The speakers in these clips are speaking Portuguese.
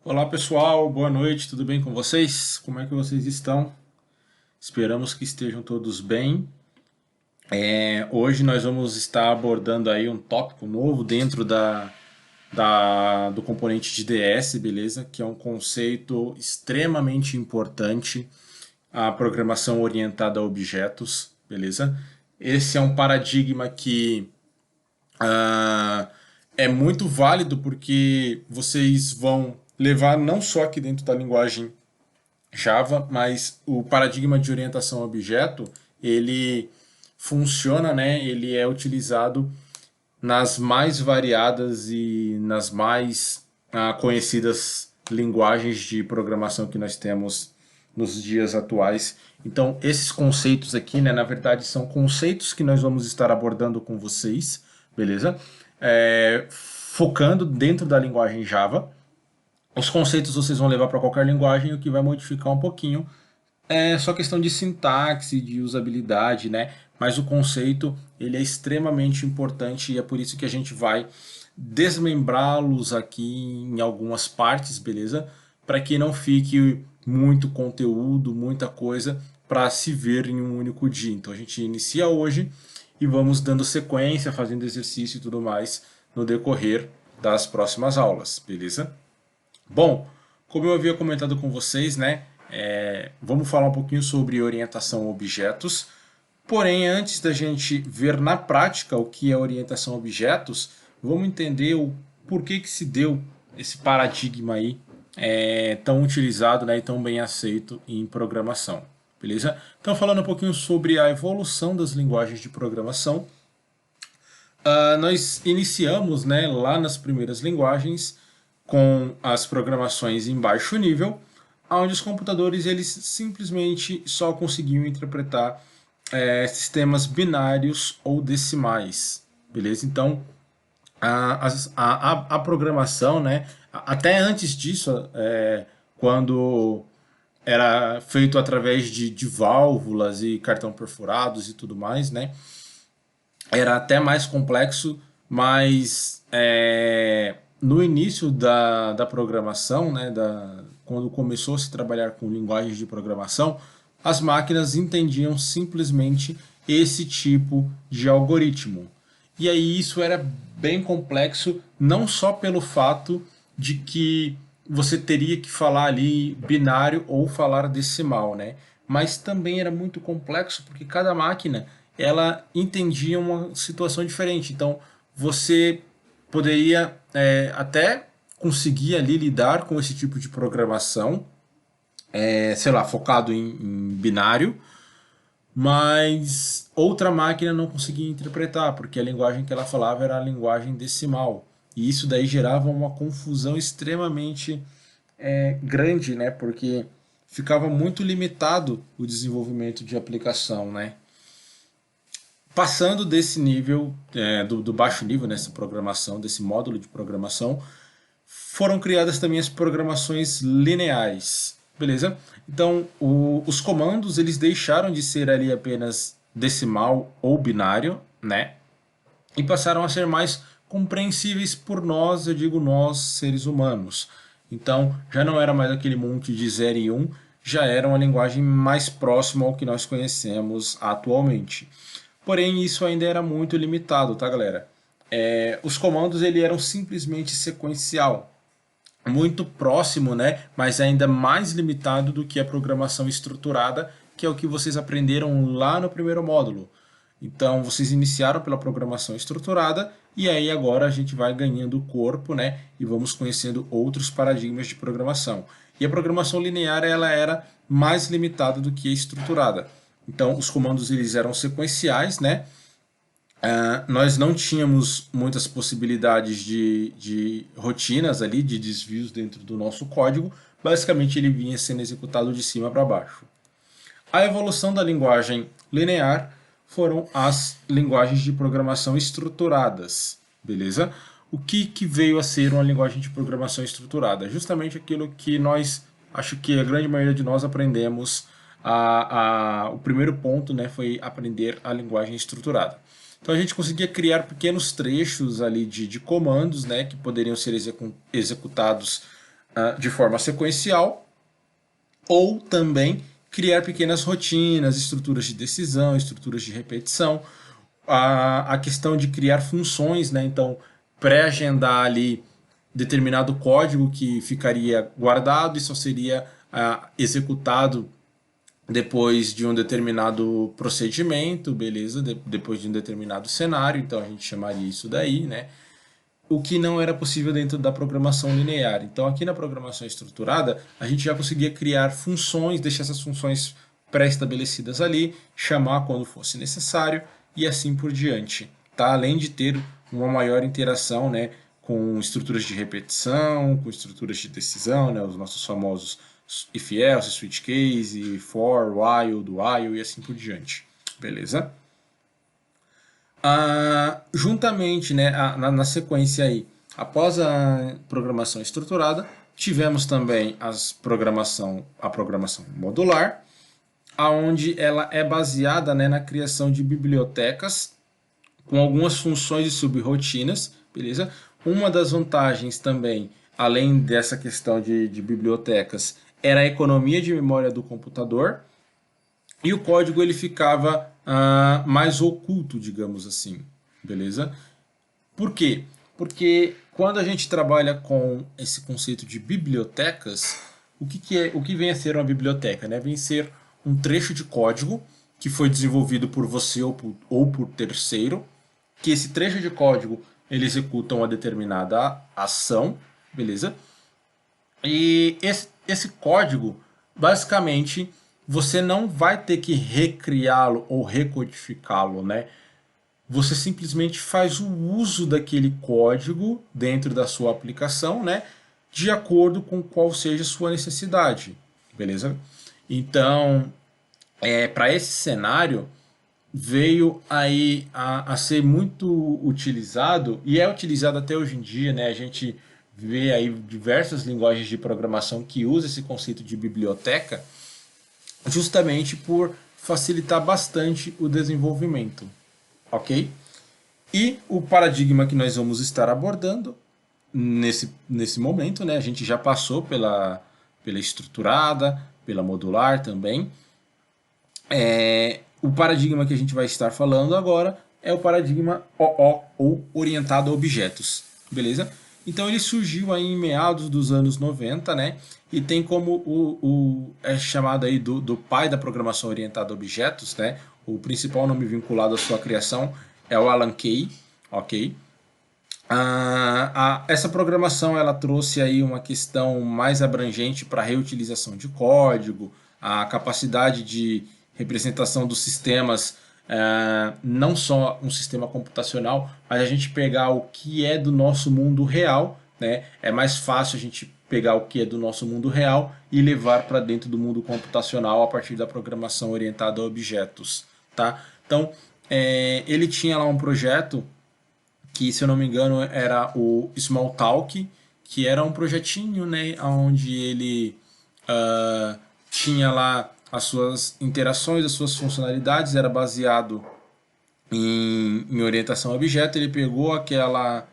Olá pessoal, boa noite, tudo bem com vocês? Como é que vocês estão? Esperamos que estejam todos bem. Hoje nós vamos estar abordando aí um tópico novo dentro do componente de DS, beleza? Que é um conceito extremamente importante, a programação orientada a objetos, beleza? Esse é um paradigma que ah, é muito válido porque vocês vão levar não só aqui dentro da linguagem Java, mas o paradigma de orientação a objeto, ele funciona, né? Ele é utilizado nas mais variadas e nas mais conhecidas linguagens de programação que nós temos nos dias atuais. Então, esses conceitos aqui, né, na verdade, são conceitos que nós vamos estar abordando com vocês, beleza? Focando dentro da linguagem Java. Os conceitos vocês vão levar para qualquer linguagem, o que vai modificar um pouquinho é só questão de sintaxe, de usabilidade, né? Mas o conceito ele é extremamente importante e é por isso que a gente vai desmembrá-los aqui em algumas partes, beleza? Para que não fique muito conteúdo, muita coisa para se ver em um único dia. Então a gente inicia hoje e vamos dando sequência, fazendo exercício e tudo mais no decorrer das próximas aulas, beleza? Bom, como eu havia comentado com vocês, né, vamos falar um pouquinho sobre orientação a objetos. Porém, antes da gente ver na prática o que é orientação a objetos, vamos entender o porquê que se deu esse paradigma aí tão utilizado, né, e tão bem aceito em programação. Beleza? Então, falando um pouquinho sobre a evolução das linguagens de programação, nós iniciamos, né, lá nas primeiras linguagens com as programações em baixo nível, onde os computadores eles simplesmente só conseguiam interpretar sistemas binários ou decimais, beleza? Então a programação, né, até antes disso, quando era feito através de válvulas e cartão perfurados e tudo mais, né, era até mais complexo, mas no início da programação, né, quando começou a se trabalhar com linguagens de programação, as máquinas entendiam simplesmente esse tipo de algoritmo. E aí isso era bem complexo, não só pelo fato de que você teria que falar ali binário ou falar decimal, né? Mas também era muito complexo porque cada máquina ela entendia uma situação diferente. Então você poderia até conseguir ali lidar com esse tipo de programação, sei lá, focado em binário, mas outra máquina não conseguia interpretar, porque a linguagem que ela falava era a linguagem decimal. E isso daí gerava uma confusão extremamente grande, né? Porque ficava muito limitado o desenvolvimento de aplicação, né? Passando desse nível, do baixo nível nessa programação, desse módulo de programação, foram criadas também as programações lineares, beleza? Então, os comandos eles deixaram de ser ali apenas decimal ou binário, né? E passaram a ser mais compreensíveis por nós, eu digo nós, seres humanos. Então, já não era mais aquele monte de 0 e 1, já era uma linguagem mais próxima ao que nós conhecemos atualmente. Porém, isso ainda era muito limitado, tá, galera? Os comandos ele eram simplesmente sequencial, muito próximo, né, mas ainda mais limitado do que a programação estruturada, que é o que vocês aprenderam lá no primeiro módulo. Então, vocês iniciaram pela programação estruturada e aí agora a gente vai ganhando corpo, né, e vamos conhecendo outros paradigmas de programação. E a programação linear ela era mais limitada do que a estruturada. Então, os comandos eles eram sequenciais, né? Nós não tínhamos muitas possibilidades de rotinas ali, de desvios dentro do nosso código. Basicamente, ele vinha sendo executado de cima para baixo. A evolução da linguagem linear foram as linguagens de programação estruturadas, beleza? O que veio a ser uma linguagem de programação estruturada? Justamente aquilo que nós, acho que a grande maioria de nós aprendemos, o primeiro ponto, né, foi aprender a linguagem estruturada. Então a gente conseguia criar pequenos trechos ali de comandos, né, que poderiam ser executados de forma sequencial, ou também criar pequenas rotinas, estruturas de decisão, estruturas de repetição, a questão de criar funções, né? Então, pré-agendar ali determinado código que ficaria guardado e só seria executado depois de um determinado procedimento, beleza? Depois de um determinado cenário, então a gente chamaria isso daí, né? O que não era possível dentro da programação linear. Então, aqui na programação estruturada, a gente já conseguia criar funções, deixar essas funções pré-estabelecidas ali, chamar quando fosse necessário e assim por diante. Tá? Além de ter uma maior interação, né, com estruturas de repetição, com estruturas de decisão, né, os nossos famosos if else, switch case, for, while, do while e assim por diante. Beleza? Juntamente, né, na sequência aí, após a programação estruturada, tivemos também a programação modular, aonde ela é baseada, né, na criação de bibliotecas com algumas funções e subrotinas, beleza? Uma das vantagens também, além dessa questão de bibliotecas, era a economia de memória do computador, e o código ele ficava mais oculto, digamos assim, beleza? Por quê? Porque quando a gente trabalha com esse conceito de bibliotecas, o que vem a ser uma biblioteca? Né? Vem a ser um trecho de código que foi desenvolvido por você ou por terceiro, que esse trecho de código ele executa uma determinada ação, beleza? E esse código, basicamente, você não vai ter que recriá-lo ou recodificá-lo, né? Você simplesmente faz o uso daquele código dentro da sua aplicação, né? De acordo com qual seja a sua necessidade, beleza? Então, para esse cenário, veio aí a ser muito utilizado e é utilizado até hoje em dia, né? A gente vê aí diversas linguagens de programação que usam esse conceito de biblioteca justamente por facilitar bastante o desenvolvimento, ok? E o paradigma que nós vamos estar abordando nesse momento, né? A gente já passou pela estruturada, pela modular também. O paradigma que a gente vai estar falando agora é o paradigma OO, ou orientado a objetos, beleza? Então ele surgiu aí em meados dos anos 90, né? E tem como é chamado aí do pai da programação orientada a objetos, né? O principal nome vinculado à sua criação é o Alan Kay, ok? Essa programação ela trouxe aí uma questão mais abrangente para a reutilização de código, a capacidade de representação dos sistemas, não só um sistema computacional, mas a gente pegar o que é do nosso mundo real, né? É mais fácil a gente pegar o que é do nosso mundo real e levar para dentro do mundo computacional a partir da programação orientada a objetos, tá? Então, ele tinha lá um projeto que, se eu não me engano, era o Smalltalk, que era um projetinho, né, onde ele tinha lá as suas interações, as suas funcionalidades, era baseado em orientação a objeto. Ele pegou aquela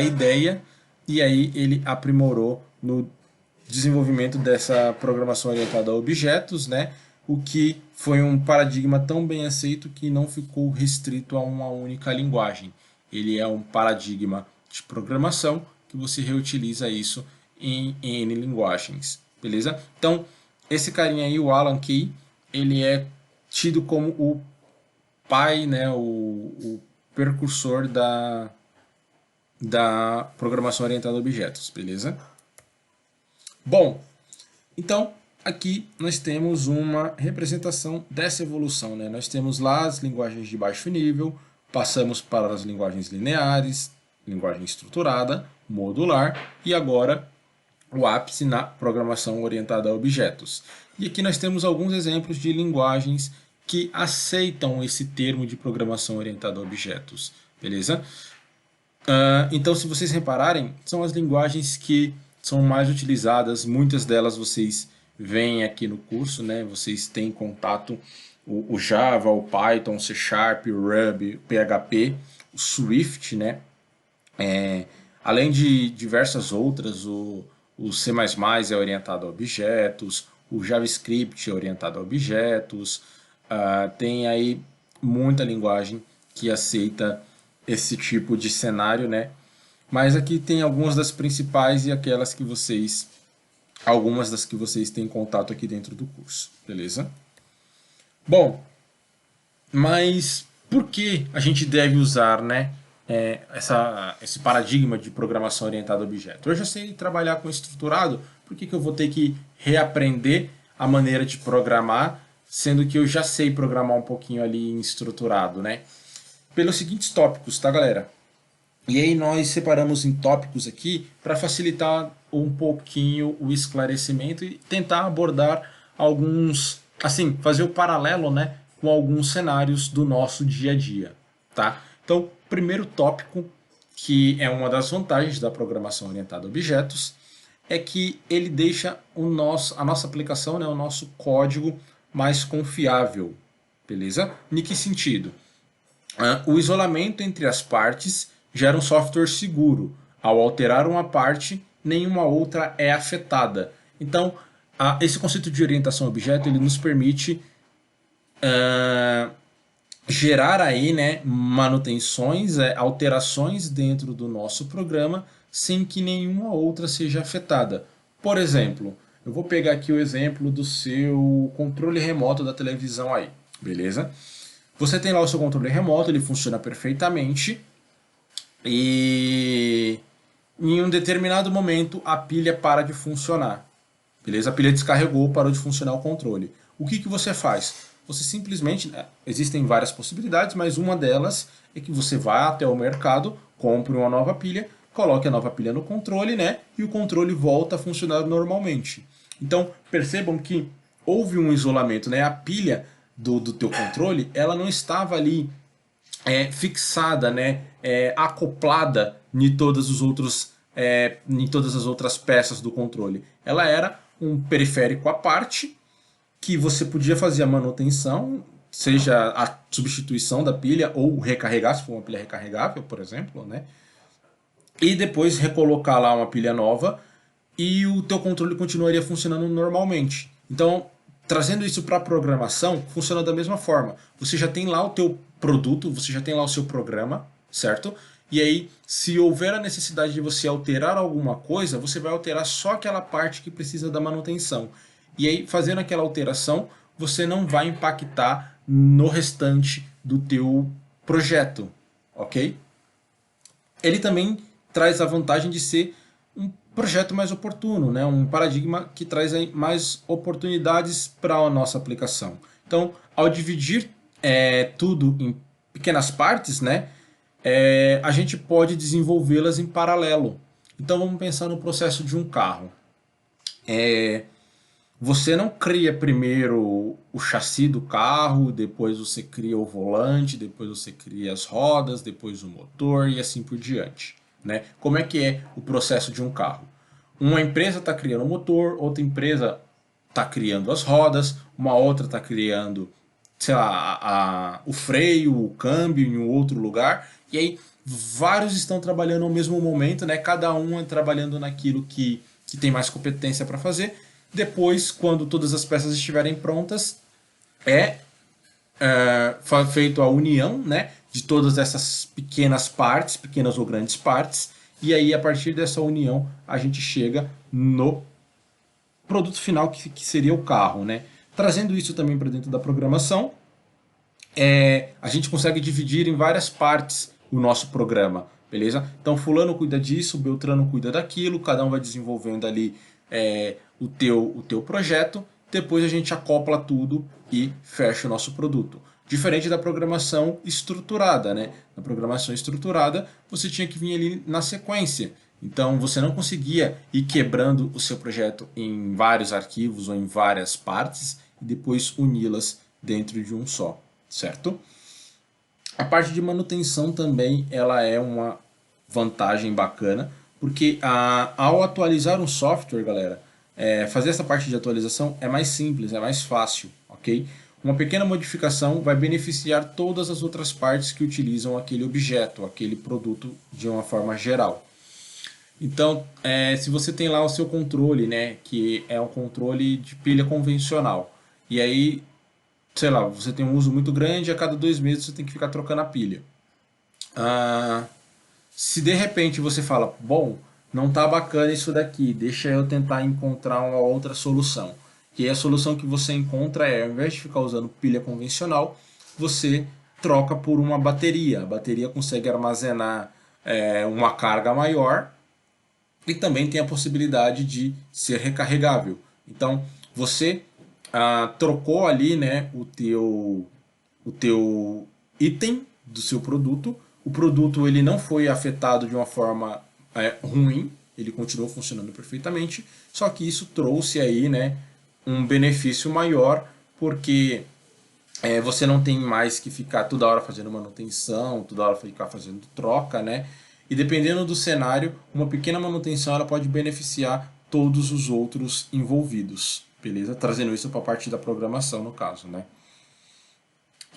ideia e aí ele aprimorou no desenvolvimento dessa programação orientada a objetos, né? O que foi um paradigma tão bem aceito que não ficou restrito a uma única linguagem. Ele é um paradigma de programação que você reutiliza isso em N linguagens, beleza? Então, esse carinha aí, o Alan Kay, ele é tido como o pai, né, o precursor da programação orientada a objetos, beleza? Bom, então aqui nós temos uma representação dessa evolução, né? Nós temos lá as linguagens de baixo nível, passamos para as linguagens lineares, linguagem estruturada, modular e agora o ápice na programação orientada a objetos. E aqui nós temos alguns exemplos de linguagens que aceitam esse termo de programação orientada a objetos, beleza? Então, se vocês repararem, são as linguagens que são mais utilizadas, muitas delas vocês veem aqui no curso, né? Vocês têm contato o Java, o Python, o C Sharp, o Ruby, o PHP, o Swift, né? Além de diversas outras, o C++ é orientado a objetos, o JavaScript é orientado a objetos, tem aí muita linguagem que aceita esse tipo de cenário, né? Mas aqui tem algumas das principais e aquelas que vocês, algumas das que vocês têm contato aqui dentro do curso, beleza? Bom, mas por que a gente deve usar, né, esse paradigma de programação orientada a objeto? Eu já sei trabalhar com estruturado, por que eu vou ter que reaprender a maneira de programar, sendo que eu já sei programar um pouquinho ali em estruturado, né? Pelos seguintes tópicos, tá, galera? E aí nós separamos em tópicos aqui para facilitar um pouquinho o esclarecimento e tentar abordar alguns, assim, fazer o paralelo, né, com alguns cenários do nosso dia a dia, tá? Então, primeiro tópico, que é uma das vantagens da programação orientada a objetos, é que ele deixa a nossa aplicação, né, o nosso código mais confiável, beleza? Em que sentido? O isolamento entre as partes gera um software seguro. Ao alterar uma parte, nenhuma outra é afetada. Então, esse conceito de orientação a objeto ele nos permite gerar aí, né, manutenções, alterações dentro do nosso programa sem que nenhuma outra seja afetada. Por exemplo, eu vou pegar aqui o exemplo do seu controle remoto da televisão aí, beleza? Você tem lá o seu controle remoto, ele funciona perfeitamente e em um determinado momento a pilha para de funcionar. Beleza? A pilha descarregou, parou de funcionar o controle. O que você faz? Você simplesmente, né, existem várias possibilidades, mas uma delas é que você vá até o mercado, compre uma nova pilha, coloque a nova pilha no controle, né? E o controle volta a funcionar normalmente. Então, percebam que houve um isolamento, né? A pilha do teu controle, ela não estava ali fixada, né, acoplada em todos os outros, em todas as outras peças do controle. Ela era um periférico à parte que você podia fazer a manutenção, seja a substituição da pilha ou recarregar, se for uma pilha recarregável, por exemplo, né? E depois recolocar lá uma pilha nova e o teu controle continuaria funcionando normalmente. Então, trazendo isso para a programação, funciona da mesma forma. Você já tem lá o teu produto, você já tem lá o seu programa, certo? E aí, se houver a necessidade de você alterar alguma coisa, você vai alterar só aquela parte que precisa da manutenção. E aí, fazendo aquela alteração, você não vai impactar no restante do teu projeto, ok? Ele também traz a vantagem de ser um projeto mais oportuno, né? Um paradigma que traz aí mais oportunidades para a nossa aplicação. Então, ao dividir tudo em pequenas partes, né, a gente pode desenvolvê-las em paralelo. Então, vamos pensar no processo de um carro. Você não cria primeiro o chassi do carro, depois você cria o volante, depois você cria as rodas, depois o motor e assim por diante, né? Como é que é o processo de um carro? Uma empresa está criando o motor, outra empresa está criando as rodas, uma outra está criando, sei lá, o freio, o câmbio em um outro lugar, e aí vários estão trabalhando ao mesmo momento, né? Cada um é trabalhando naquilo que tem mais competência para fazer. Depois, quando todas as peças estiverem prontas, é feito a união, né, de todas essas pequenas partes, pequenas ou grandes partes, e aí a partir dessa união a gente chega no produto final que seria o carro, né? Trazendo isso também para dentro da programação, a gente consegue dividir em várias partes o nosso programa, beleza? Então fulano cuida disso, Beltrano cuida daquilo, cada um vai desenvolvendo ali o teu projeto, depois a gente acopla tudo e fecha o nosso produto. Diferente da programação estruturada, né? Na programação estruturada, você tinha que vir ali na sequência. Então você não conseguia ir quebrando o seu projeto em vários arquivos ou em várias partes e depois uni-las dentro de um só, certo? A parte de manutenção também ela é uma vantagem bacana, porque ao atualizar um software, galera, fazer essa parte de atualização é mais simples, é mais fácil, ok? Uma pequena modificação vai beneficiar todas as outras partes que utilizam aquele objeto, aquele produto de uma forma geral. Então, se você tem lá o seu controle, né, que é um controle de pilha convencional, e aí, sei lá, você tem um uso muito grande, a cada 2 meses você tem que ficar trocando a pilha. Ah, Se de repente você fala, bom, não tá bacana isso daqui, deixa eu tentar encontrar uma outra solução. E aí a solução que você encontra é, ao invés de ficar usando pilha convencional, você troca por uma bateria. A bateria consegue armazenar uma carga maior e também tem a possibilidade de ser recarregável. Então, você trocou ali, né, o teu item do seu produto. O produto ele não foi afetado de uma forma ruim, ele continuou funcionando perfeitamente, só que isso trouxe aí, né, um benefício maior, porque você não tem mais que ficar toda hora fazendo manutenção, toda hora ficar fazendo troca, né? E dependendo do cenário, uma pequena manutenção ela pode beneficiar todos os outros envolvidos, beleza? Trazendo isso para a parte da programação, no caso, né?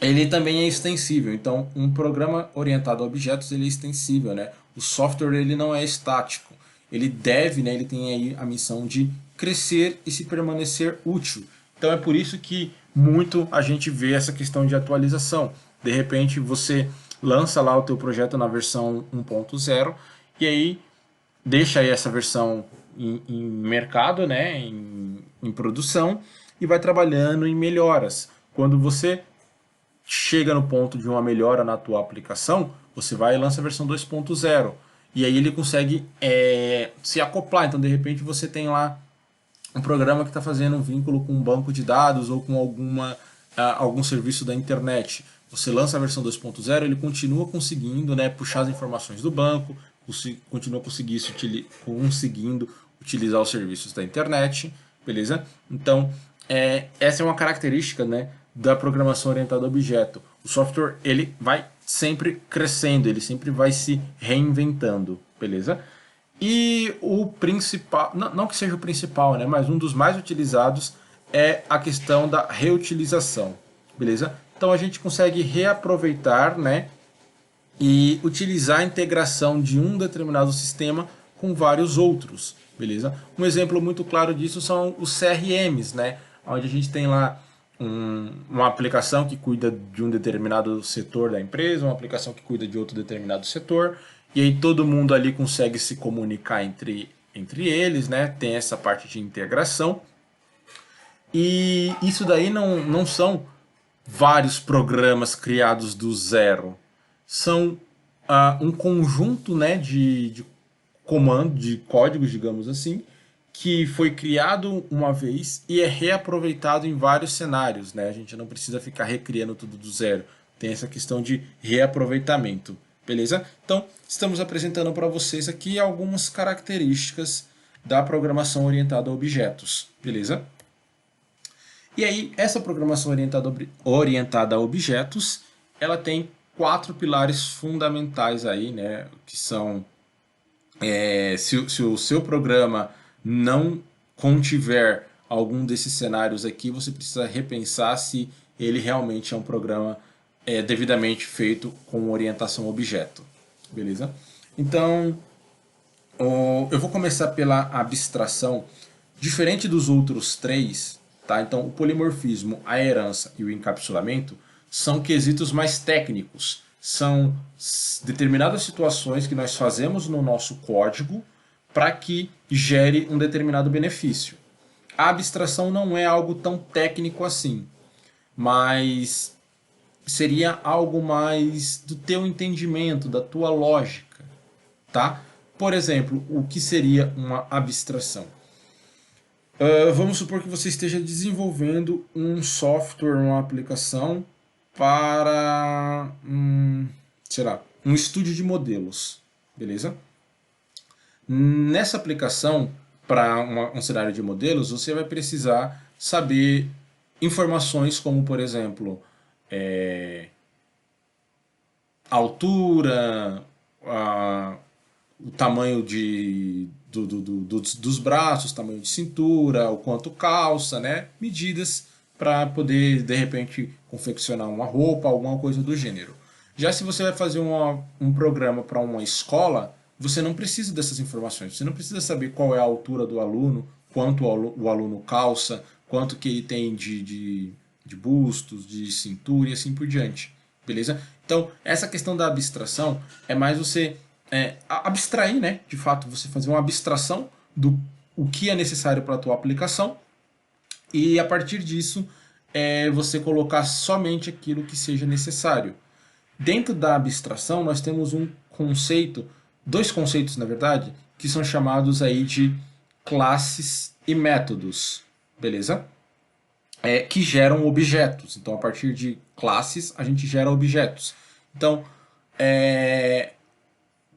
Ele também é extensível, então um programa orientado a objetos ele é extensível, né? O software ele não é estático, ele deve, né? Ele tem aí a missão de crescer e se permanecer útil. Então é por isso que muito a gente vê essa questão de atualização. De repente você lança lá o teu projeto na versão 1.0 e aí deixa aí essa versão em mercado, né? Em produção e vai trabalhando em melhoras. Quando você chega no ponto de uma melhora na tua aplicação, você vai e lança a versão 2.0. E aí ele consegue se acoplar. Então, de repente, você tem lá um programa que está fazendo um vínculo com um banco de dados ou com algum serviço da internet. Você lança a versão 2.0, ele continua conseguindo, né, puxar as informações do banco, continua conseguindo utilizar os serviços da internet, beleza? Então, essa é uma característica, né, da programação orientada a objeto. O software ele vai sempre crescendo, ele sempre vai se reinventando, beleza? E o principal, não que seja o principal, né, mas um dos mais utilizados é a questão da reutilização, beleza? Então a gente consegue reaproveitar, né, e utilizar a integração de um determinado sistema com vários outros, beleza? Um exemplo muito claro disso são os CRMs, né, onde a gente tem lá uma aplicação que cuida de um determinado setor da empresa, uma aplicação que cuida de outro determinado setor, e aí todo mundo ali consegue se comunicar entre eles, né? Tem essa parte de integração. E isso daí não são vários programas criados do zero. São um conjunto, né, de comando, de códigos, digamos assim, que foi criado uma vez e é reaproveitado em vários cenários, né? A gente não precisa ficar recriando tudo do zero. Tem essa questão de reaproveitamento, beleza? Então, estamos apresentando para vocês aqui algumas características da programação orientada a objetos, beleza? E aí, essa programação orientada a objetos, ela tem 4 pilares fundamentais aí, né? Que são se o seu programa não contiver algum desses cenários aqui, você precisa repensar se ele realmente é um programa devidamente feito com orientação a objeto. Beleza? Então, eu vou começar pela abstração. Diferente dos outros três, tá? Então, o polimorfismo, a herança e o encapsulamento são quesitos mais técnicos. São determinadas situações que nós fazemos no nosso código para que gere um determinado benefício. A abstração não é algo tão técnico assim, mas seria algo mais do teu entendimento, da tua lógica, tá? Por exemplo, o que seria uma abstração? Vamos supor que você esteja desenvolvendo um software, uma aplicação para, sei lá, um estúdio de modelos, beleza? Nessa aplicação, para um cenário de modelos, você vai precisar saber informações como, por exemplo, a altura, o tamanho dos braços, tamanho de cintura, o quanto calça, né? Medidas para poder, de repente, confeccionar uma roupa, alguma coisa do gênero. Já se você vai fazer um programa para uma escola, você não precisa dessas informações. Você não precisa saber qual é a altura do aluno, quanto o aluno calça, quanto que ele tem de bustos, de cintura e assim por diante. Beleza? Então, essa questão da abstração é mais você abstrair, né? De fato, você fazer uma abstração do o que é necessário para a tua aplicação e a partir disso você colocar somente aquilo que seja necessário. Dentro da abstração, nós temos um conceito, dois conceitos, na verdade, que são chamados aí de classes e métodos, beleza? Que geram objetos. Então, a partir de classes, a gente gera objetos. Então,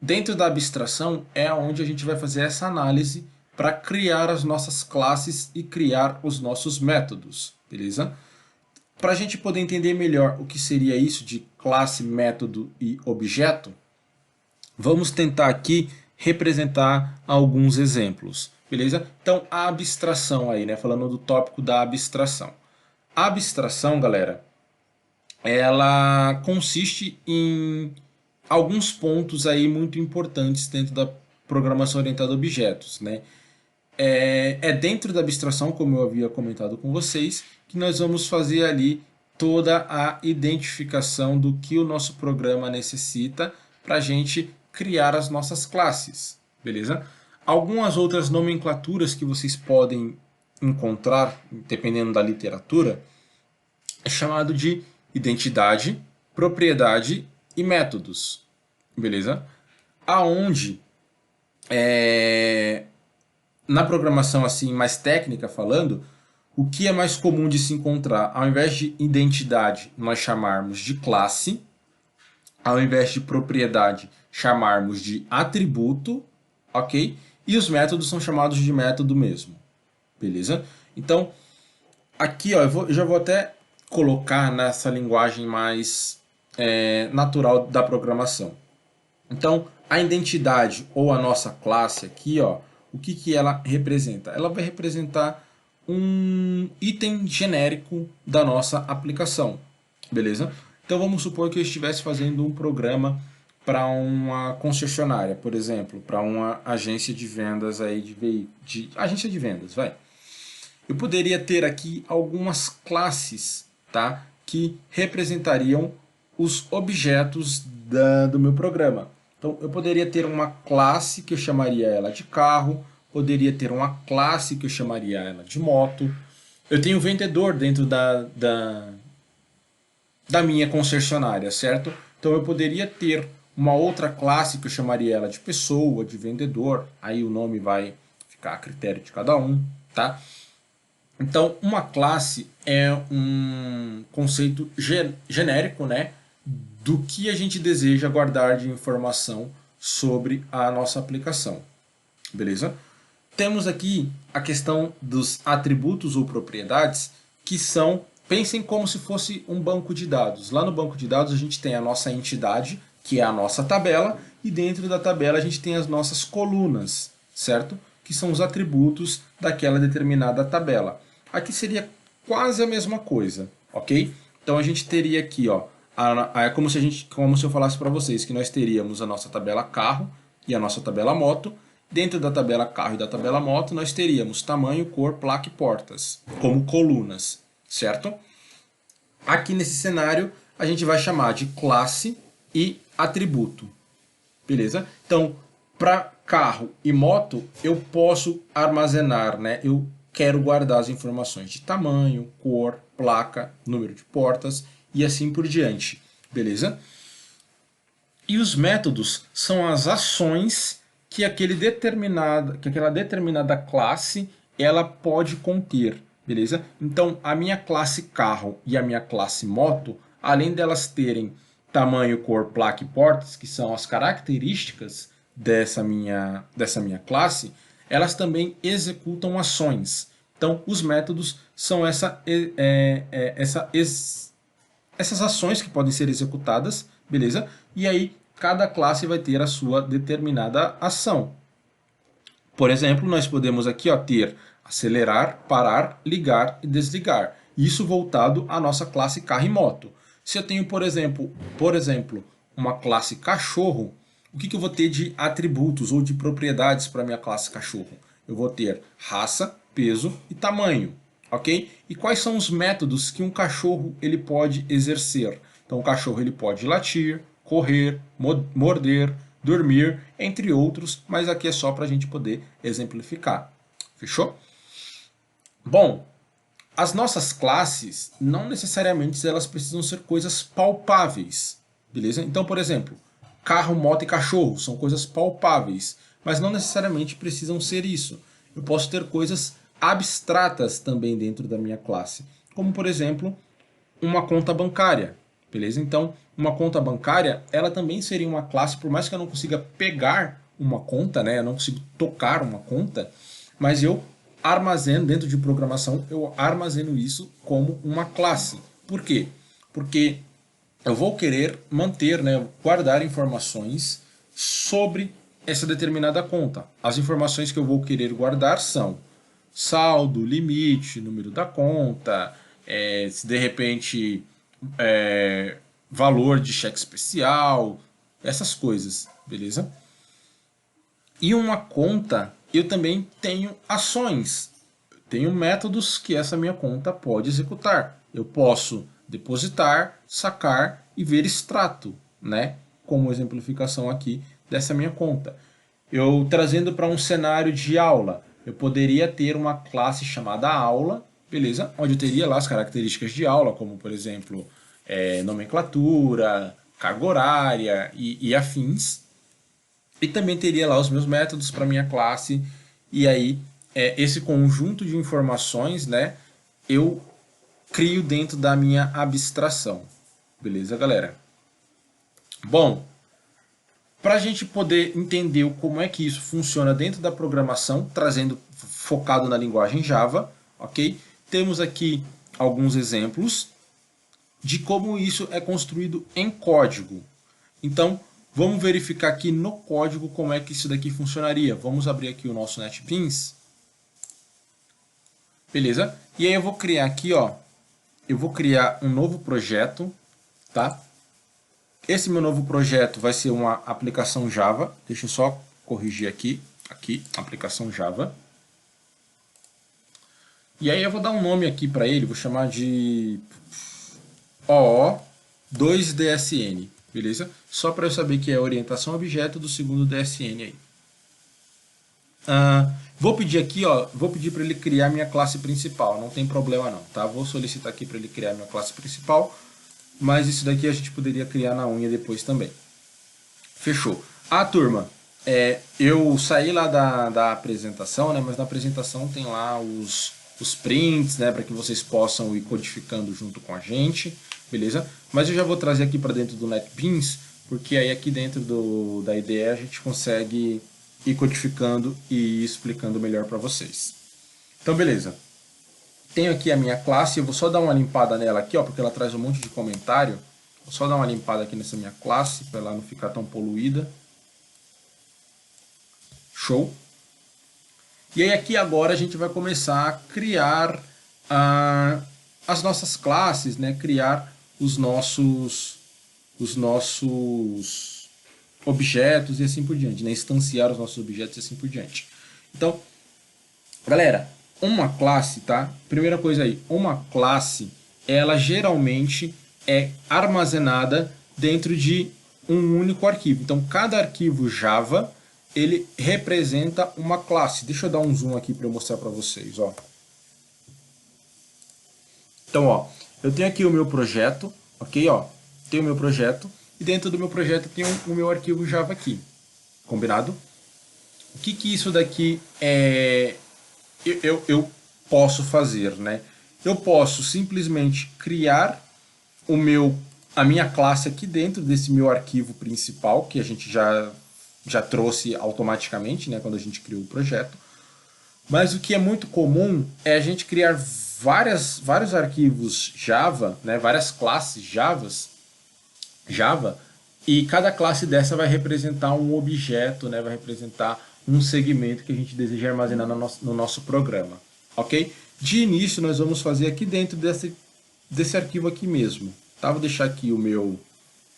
dentro da abstração é onde a gente vai fazer essa análise para criar as nossas classes e criar os nossos métodos, beleza? Para a gente poder entender melhor o que seria isso de classe, método e objeto, vamos tentar aqui representar alguns exemplos, beleza? Então, a abstração aí, né? Falando do tópico da abstração. A abstração, galera, ela consiste em alguns pontos aí muito importantes dentro da programação orientada a objetos, né? É dentro da abstração, como eu havia comentado com vocês, que nós vamos fazer ali toda a identificação do que o nosso programa necessita para a gente criar as nossas classes, beleza? Algumas outras nomenclaturas que vocês podem encontrar, dependendo da literatura, é chamado de identidade, propriedade e métodos, beleza? Aonde na programação assim mais técnica falando, o que é mais comum de se encontrar? Ao invés de identidade, nós chamarmos de classe, ao invés de propriedade, chamarmos de atributo, ok? E os métodos são chamados de método mesmo, beleza? Então, aqui ó, eu já vou até colocar nessa linguagem mais natural da programação. Então, a identidade ou a nossa classe aqui, ó, o que, que ela representa? Ela vai representar um item genérico da nossa aplicação, beleza? Então vamos supor que eu estivesse fazendo um programa para uma concessionária, por exemplo, para uma agência de vendas aí de agência de vendas, vai. Eu poderia ter aqui algumas classes, tá, que representariam os objetos do meu programa. Então, eu poderia ter uma classe que eu chamaria ela de carro, poderia ter uma classe que eu chamaria ela de moto. Eu tenho vendedor dentro da minha concessionária, certo? Então, eu poderia ter uma outra classe que eu chamaria ela de pessoa, de vendedor. Aí o nome vai ficar a critério de cada um, tá? Então, uma classe é um conceito genérico, né, do que a gente deseja guardar de informação sobre a nossa aplicação. Beleza? Temos aqui a questão dos atributos ou propriedades, que são, pensem como se fosse um banco de dados. Lá no banco de dados a gente tem a nossa entidade, que é a nossa tabela, e dentro da tabela a gente tem as nossas colunas, certo? Que são os atributos daquela determinada tabela. Aqui seria quase a mesma coisa, ok? Então a gente teria aqui, ó, é como se eu falasse para vocês que nós teríamos a nossa tabela carro e a nossa tabela moto. Dentro da tabela carro e da tabela moto nós teríamos tamanho, cor, placa e portas como colunas, certo? Aqui nesse cenário a gente vai chamar de classe e atributo, beleza? Então, para carro e moto eu posso armazenar, né? Eu quero guardar as informações de tamanho, cor, placa, número de portas e assim por diante, beleza? E os métodos são as ações que aquela determinada classe ela pode conter, beleza? Então, a minha classe carro e a minha classe moto, além delas terem tamanho, cor, placa e portas, que são as características dessa minha classe, elas também executam ações. Então, os métodos são essas ações que podem ser executadas, beleza? E aí, cada classe vai ter a sua determinada ação. Por exemplo, nós podemos aqui ter acelerar, parar, ligar e desligar. Isso voltado à nossa classe carro e moto. Se eu tenho, por exemplo, uma classe cachorro, o que eu vou ter de atributos ou de propriedades para minha classe cachorro? Eu vou ter raça, peso e tamanho, ok? E quais são os métodos que um cachorro ele pode exercer? Então o cachorro ele pode latir, correr, morder, dormir, entre outros, mas aqui é só para a gente poder exemplificar. Fechou? Bom, as nossas classes não necessariamente elas precisam ser coisas palpáveis, beleza? Então, por exemplo, carro, moto e cachorro são coisas palpáveis, mas não necessariamente precisam ser isso. Eu posso ter coisas abstratas também dentro da minha classe, como por exemplo, uma conta bancária, beleza? Então, uma conta bancária, ela também seria uma classe, por mais que eu não consiga pegar uma conta, né? Eu não consigo tocar uma conta, mas eu armazeno dentro de programação, eu armazeno isso como uma classe. Por quê? Porque eu vou querer manter, né, guardar informações sobre essa determinada conta. As informações que eu vou querer guardar são saldo, limite, número da conta, se de repente valor de cheque especial, essas coisas, beleza? E uma conta, eu também tenho ações, tenho métodos que essa minha conta pode executar. Eu posso depositar, sacar e ver extrato, né? Como exemplificação aqui dessa minha conta. Eu trazendo para um cenário de aula, eu poderia ter uma classe chamada aula, beleza? Onde eu teria lá as características de aula, como por exemplo, nomenclatura, carga horária e afins. E também teria lá os meus métodos para minha classe. E aí, esse conjunto de informações, né, eu crio dentro da minha abstração. Beleza, galera? Bom, para a gente poder entender como é que isso funciona dentro da programação, trazendo focado na linguagem Java, ok? Temos aqui alguns exemplos de como isso é construído em código. Então, vamos verificar aqui no código como é que isso daqui funcionaria. Vamos abrir aqui o nosso NetBeans. Beleza? E aí eu vou criar aqui, ó, eu vou criar um novo projeto, tá? Esse meu novo projeto vai ser uma aplicação Java. Deixa eu só corrigir aqui, aplicação Java. E aí eu vou dar um nome aqui para ele, vou chamar de OO2DSN, beleza? Só para eu saber que é a orientação objeto do segundo DSN aí. Vou pedir aqui, ó, vou pedir para ele criar minha classe principal, não tem problema não, tá? Vou solicitar aqui para ele criar minha classe principal, mas isso daqui a gente poderia criar na unha depois também. Fechou. Turma, eu saí lá da apresentação, né? Mas na apresentação tem lá os prints, né? Para que vocês possam ir codificando junto com a gente, beleza? Mas eu já vou trazer aqui para dentro do NetBeans, porque aí aqui dentro da IDE a gente consegue ir codificando e ir explicando melhor para vocês. Então, beleza. Tenho aqui a minha classe, eu vou só dar uma limpada nela aqui, ó, porque ela traz um monte de comentário. Vou só dar uma limpada aqui nessa minha classe, para ela não ficar tão poluída. Show. E aí aqui agora a gente vai começar a criar as nossas classes, né? Criar os nossos objetos e assim por diante, né? Instanciar os nossos objetos e assim por diante. Então, galera, uma classe, tá? Primeira coisa aí, uma classe, ela geralmente é armazenada dentro de um único arquivo. Então, cada arquivo Java, ele representa uma classe. Deixa eu dar um zoom aqui para eu mostrar para vocês, ó. Então, ó, eu tenho aqui o meu projeto, ok, ó, tenho o meu projeto e dentro do meu projeto tem o meu arquivo Java aqui, combinado? O que isso daqui eu posso fazer, né? Eu posso simplesmente criar a minha classe aqui dentro desse meu arquivo principal, que a gente já trouxe automaticamente, né, quando a gente criou o projeto. Mas o que é muito comum é a gente criar vários arquivos Java, né, várias classes Java, e cada classe dessa vai representar um objeto, né, vai representar um segmento que a gente deseja armazenar no nosso programa, ok? De início nós vamos fazer aqui dentro desse arquivo aqui mesmo, tá? Vou deixar aqui o meu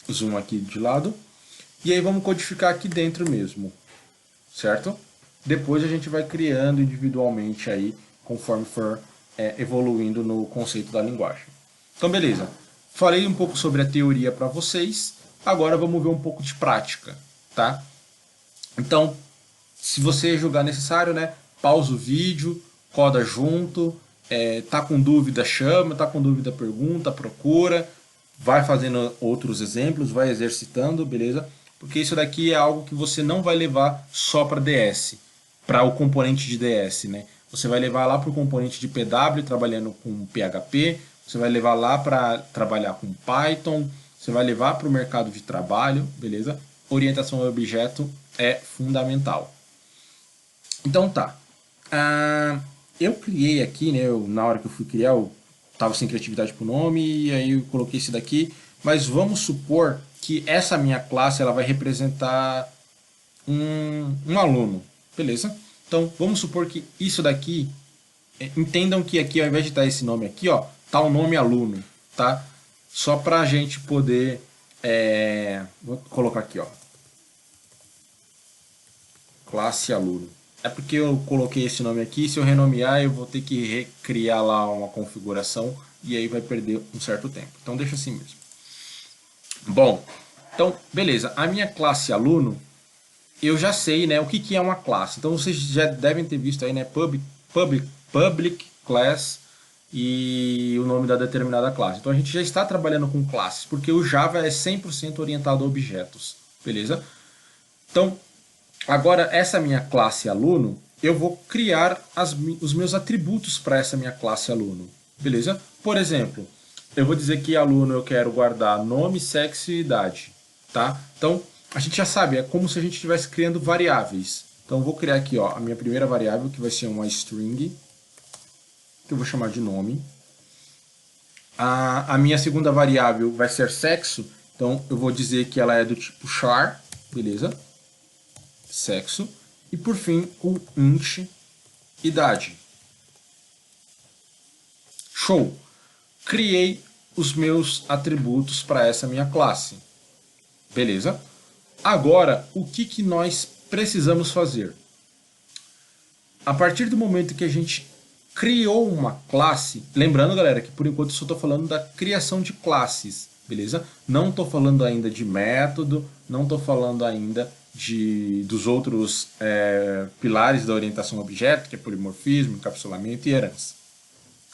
zoom aqui de lado. E aí vamos codificar aqui dentro mesmo, certo? Depois a gente vai criando individualmente aí, conforme for evoluindo no conceito da linguagem. Então, beleza. Falei um pouco sobre a teoria para vocês. Agora vamos ver um pouco de prática, tá? Então, se você julgar necessário, né, pausa o vídeo, coda junto, tá com dúvida, chama, tá com dúvida, pergunta, procura, vai fazendo outros exemplos, vai exercitando, beleza? Porque isso daqui é algo que você não vai levar só para DS, para o componente de DS, né? Você vai levar lá para o componente de PW, trabalhando com PHP, você vai levar lá para trabalhar com Python, você vai levar para o mercado de trabalho, beleza? Orientação ao objeto é fundamental. Então tá. Eu criei aqui, né? Na hora que eu fui criar, eu tava sem criatividade pro nome, e aí eu coloquei esse daqui. Mas vamos supor que essa minha classe ela vai representar um aluno, beleza? Então vamos supor que isso daqui, entendam que aqui ao invés de estar esse nome aqui, ó, tá o nome aluno, tá? Só pra gente poder, vou colocar aqui, ó, classe aluno. É porque eu coloquei esse nome aqui, se eu renomear eu vou ter que recriar lá uma configuração e aí vai perder um certo tempo. Então deixa assim mesmo. Bom, então beleza, a minha classe aluno, eu já sei, né, o que, que é uma classe. Então vocês já devem ter visto aí, né, public class e o nome da determinada classe. Então a gente já está trabalhando com classes, porque o Java é 100% orientado a objetos, beleza? Então, agora, essa minha classe aluno, eu vou criar os meus atributos para essa minha classe aluno. Beleza? Por exemplo, eu vou dizer que aluno eu quero guardar nome, sexo e idade. Tá? Então, a gente já sabe, é como se a gente estivesse criando variáveis. Então, eu vou criar aqui ó, a minha primeira variável, que vai ser uma string, que eu vou chamar de nome. A minha segunda variável vai ser sexo, então eu vou dizer que ela é do tipo char, beleza? Sexo. E por fim, o int idade. Show! Criei os meus atributos para essa minha classe. Beleza? Agora, o que, que nós precisamos fazer? A partir do momento que a gente criou uma classe, lembrando galera que por enquanto eu só estou falando da criação de classes, beleza? Não estou falando ainda de método, não estou falando ainda dos outros pilares da orientação a objeto, que é polimorfismo, encapsulamento e herança.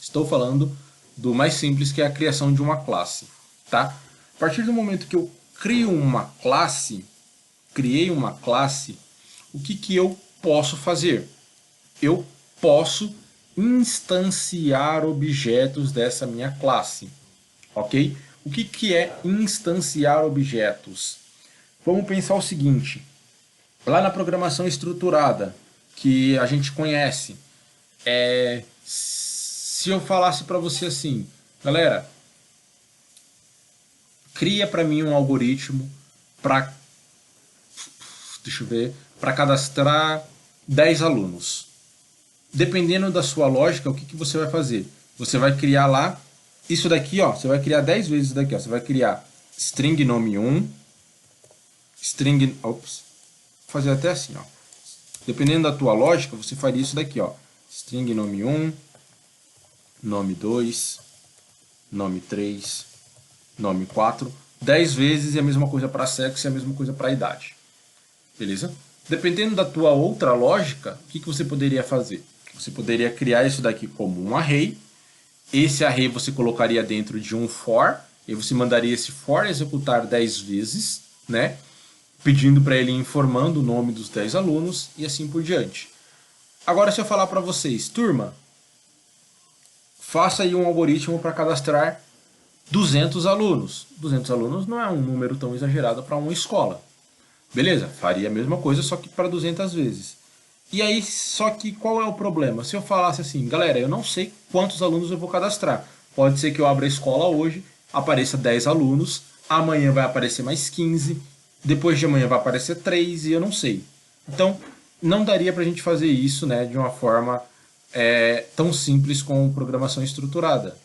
Estou falando do mais simples, que é a criação de uma classe. Tá? A partir do momento que eu crio uma classe, criei uma classe, o que, que eu posso fazer? Eu posso instanciar objetos dessa minha classe. Ok? O que, que é instanciar objetos? Vamos pensar o seguinte, lá na programação estruturada, que a gente conhece, se eu falasse para você assim, galera, cria para mim um algoritmo para, deixa eu ver, para cadastrar 10 alunos. Dependendo da sua lógica, o que, que você vai fazer? Você vai criar lá, isso daqui, ó, você vai criar 10 vezes isso daqui, ó, você vai criar string nome 1, string, ops, vou fazer até assim, ó. Dependendo da tua lógica, você faria isso daqui, ó. String nome 1, nome 2, nome 3, nome 4, 10 vezes e a mesma coisa para sexo e a mesma coisa para idade. Beleza? Dependendo da tua outra lógica, o que, que você poderia fazer? Você poderia criar isso daqui como um array. Esse array você colocaria dentro de um for, e você mandaria esse for executar 10 vezes, né? Pedindo para ele informando o nome dos 10 alunos e assim por diante. Agora se eu falar para vocês, turma, faça aí um algoritmo para cadastrar 200 alunos. 200 alunos não é um número tão exagerado para uma escola. Beleza, faria a mesma coisa, só que para 200 vezes. E aí, só que qual é o problema? Se eu falasse assim, galera, eu não sei quantos alunos eu vou cadastrar. Pode ser que eu abra a escola hoje, apareça 10 alunos, amanhã vai aparecer mais 15, depois de amanhã vai aparecer 3 e eu não sei. Então, não daria para a gente fazer isso, né, de uma forma tão simples com programação estruturada.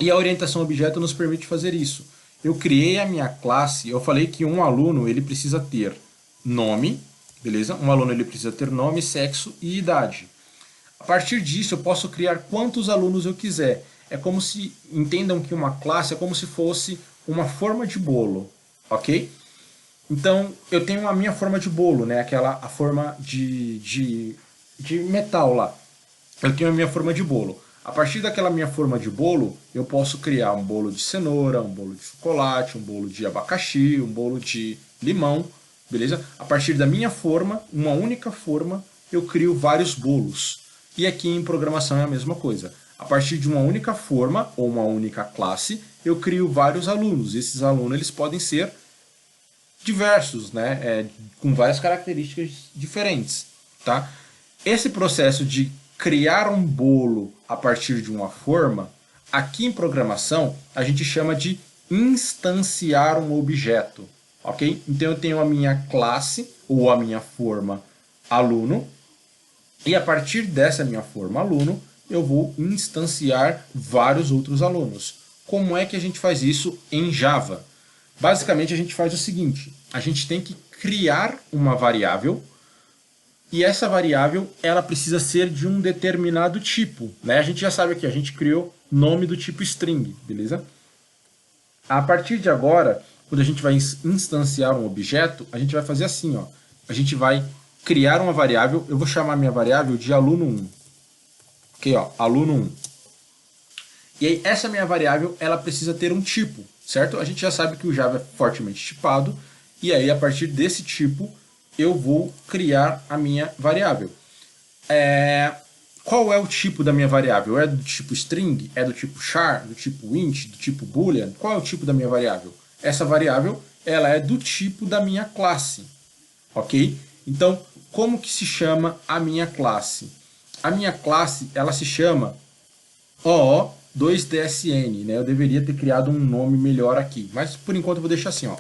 E a orientação a objeto nos permite fazer isso. eu criei a minha classe, eu falei que um aluno ele precisa ter nome, beleza? Um aluno ele precisa ter nome, sexo e idade. A partir disso, eu posso criar quantos alunos eu quiser. É como se, entendam que uma classe é como se fosse uma forma de bolo, ok? Então, eu tenho a minha forma de bolo, né? A forma de metal lá. Eu tenho a minha forma de bolo. A partir daquela minha forma de bolo, eu posso criar um bolo de cenoura, um bolo de chocolate, um bolo de abacaxi, um bolo de limão, beleza? A partir da minha forma, uma única forma, eu crio vários bolos. E aqui em programação é a mesma coisa. A partir de uma única forma ou uma única classe, eu crio vários alunos. Esses alunos eles podem ser diversos, né? Com várias características diferentes, tá? Esse processo de criar um bolo a partir de uma forma, aqui em programação, a gente chama de instanciar um objeto, ok? Então eu tenho a minha classe ou a minha forma aluno, e a partir dessa minha forma aluno, eu vou instanciar vários outros alunos. Como é que a gente faz isso em Java? Basicamente, a gente faz o seguinte: a gente tem que criar uma variável e essa variável ela precisa ser de um determinado tipo, né? A gente já sabe aqui, a gente criou nome do tipo string, beleza? A partir de agora, quando a gente vai instanciar um objeto, a gente vai fazer assim, ó. A gente vai criar uma variável, eu vou chamar minha variável de aluno1. Ok, ó, aluno1. E aí, essa minha variável, ela precisa ter um tipo, certo? A gente já sabe que o Java é fortemente tipado, e aí, a partir desse tipo, eu vou criar a minha variável. Qual é o tipo da minha variável? É do tipo string? É do tipo char? Do tipo int? Do tipo boolean? Qual é o tipo da minha variável? Essa variável, ela é do tipo da minha classe, ok? Então, como que se chama a minha classe? A minha classe, ela se chama OO2DSN, né? Eu deveria ter criado um nome melhor aqui, mas por enquanto eu vou deixar assim, ó,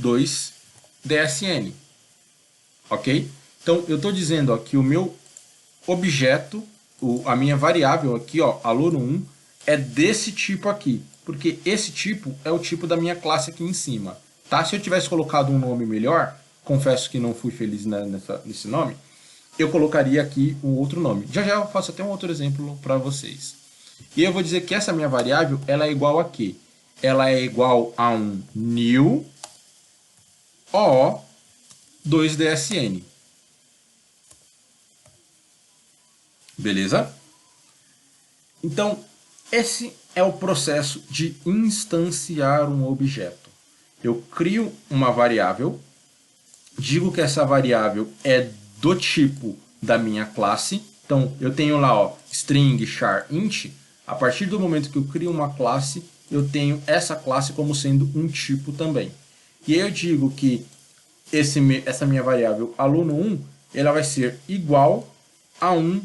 OO2DSN, ok? Então eu estou dizendo aqui o meu objeto, a minha variável aqui, ó, aluno1, é desse tipo aqui, porque esse tipo é o tipo da minha classe aqui em cima, tá? Se eu tivesse colocado um nome melhor, confesso que não fui feliz nesse nome, eu colocaria aqui um outro nome. Já já eu faço até um outro exemplo para vocês. E eu vou dizer que essa minha variável, ela é igual a quê? Ela é igual a um new OO2DSN. Beleza? Então, esse é o processo de instanciar um objeto. Eu crio uma variável, digo que essa variável é do tipo da minha classe. Então, eu tenho lá, ó, string char int. A partir do momento que eu crio uma classe, eu tenho essa classe como sendo um tipo também. E aí eu digo que essa minha variável aluno1, ela vai ser igual a um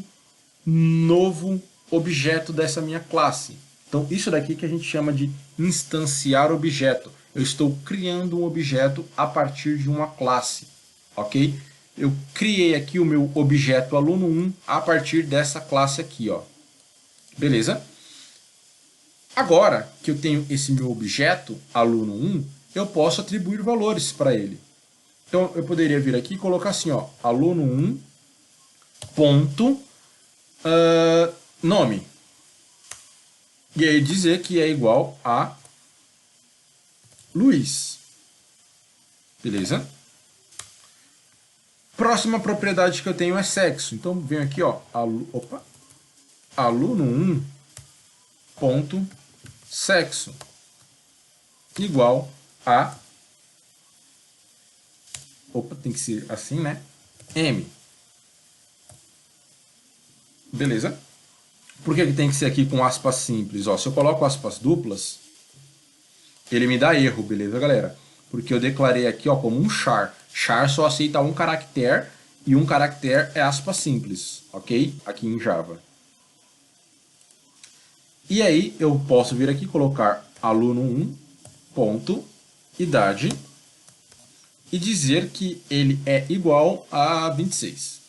novo objeto dessa minha classe. Então, isso daqui que a gente chama de instanciar objeto. Eu estou criando um objeto a partir de uma classe, ok? Eu criei aqui o meu objeto aluno1 a partir dessa classe aqui, ó. Beleza? Agora que eu tenho esse meu objeto aluno1, eu posso atribuir valores para ele. Então, eu poderia vir aqui e colocar assim, ó, aluno1 ponto nome. E aí dizer que é igual a Luiz. Beleza? Próxima propriedade que eu tenho é sexo. Então, venho aqui, ó, aluno1 ponto sexo igual a, tem que ser assim, né? M. Beleza? Por que tem que ser aqui com aspas simples? Ó, se eu coloco aspas duplas, ele me dá erro, beleza, galera? Porque eu declarei aqui, ó, como um char. Char só aceita um caractere e um caractere é aspas simples, ok? Aqui em Java. E aí eu posso vir aqui e colocar aluno1 ponto idade e dizer que ele é igual a 26.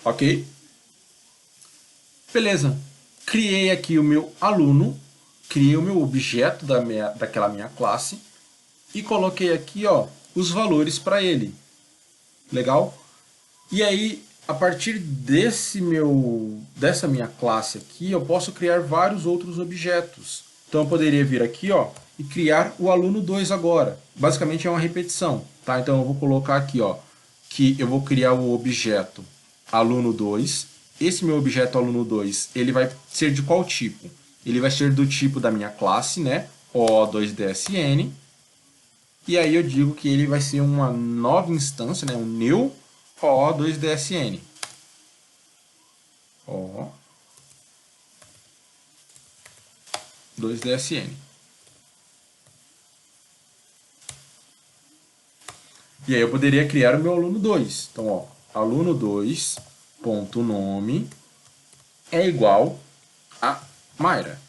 Ok? Beleza. criei aqui o meu aluno, criei o meu objeto daquela minha classe e coloquei aqui, ó, os valores para ele. Legal? E aí, a partir dessa minha classe aqui, eu posso criar vários outros objetos. Então eu poderia vir aqui, ó, e criar o aluno 2 agora. Basicamente é uma repetição, tá? Então eu vou colocar aqui, ó, que eu vou criar o objeto aluno 2. Esse meu objeto aluno 2, ele vai ser de qual tipo? Ele vai ser do tipo da minha classe, né? O2DSN. E aí eu digo que ele vai ser uma nova instância, né? Um new O2DSN. O2DSN. E aí eu poderia criar o meu aluno 2. Então, ó, aluno 2.nome é igual a Mayra.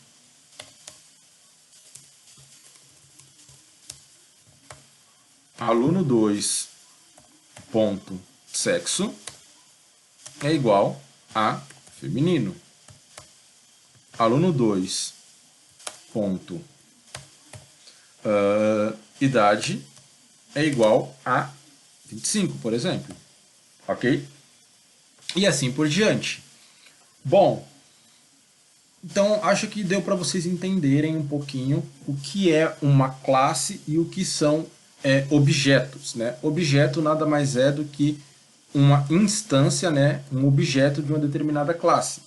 Aluno 2.sexo é igual a feminino. Aluno 2. Idade é igual a 25, por exemplo. Ok? E assim por diante. Bom, então acho que deu para vocês entenderem um pouquinho o que é uma classe e o que são objetos, né? Objeto nada mais é do que uma instância, né? Um objeto de uma determinada classe.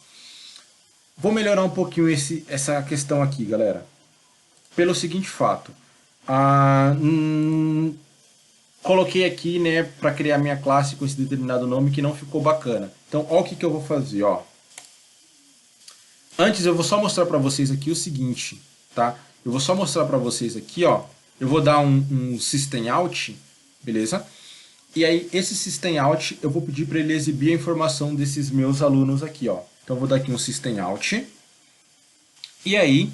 Vou melhorar um pouquinho essa questão aqui, galera. Pelo seguinte fato. Coloquei aqui, né, para criar minha classe com esse determinado nome que não ficou bacana. Então, olha o que eu vou fazer, ó. Antes eu vou só mostrar para vocês aqui o seguinte, tá? Eu vou só mostrar para vocês aqui, ó. Eu vou dar um system out, beleza? E aí esse system out eu vou pedir para ele exibir a informação desses meus alunos aqui, ó. Então eu vou dar aqui um system out. E aí,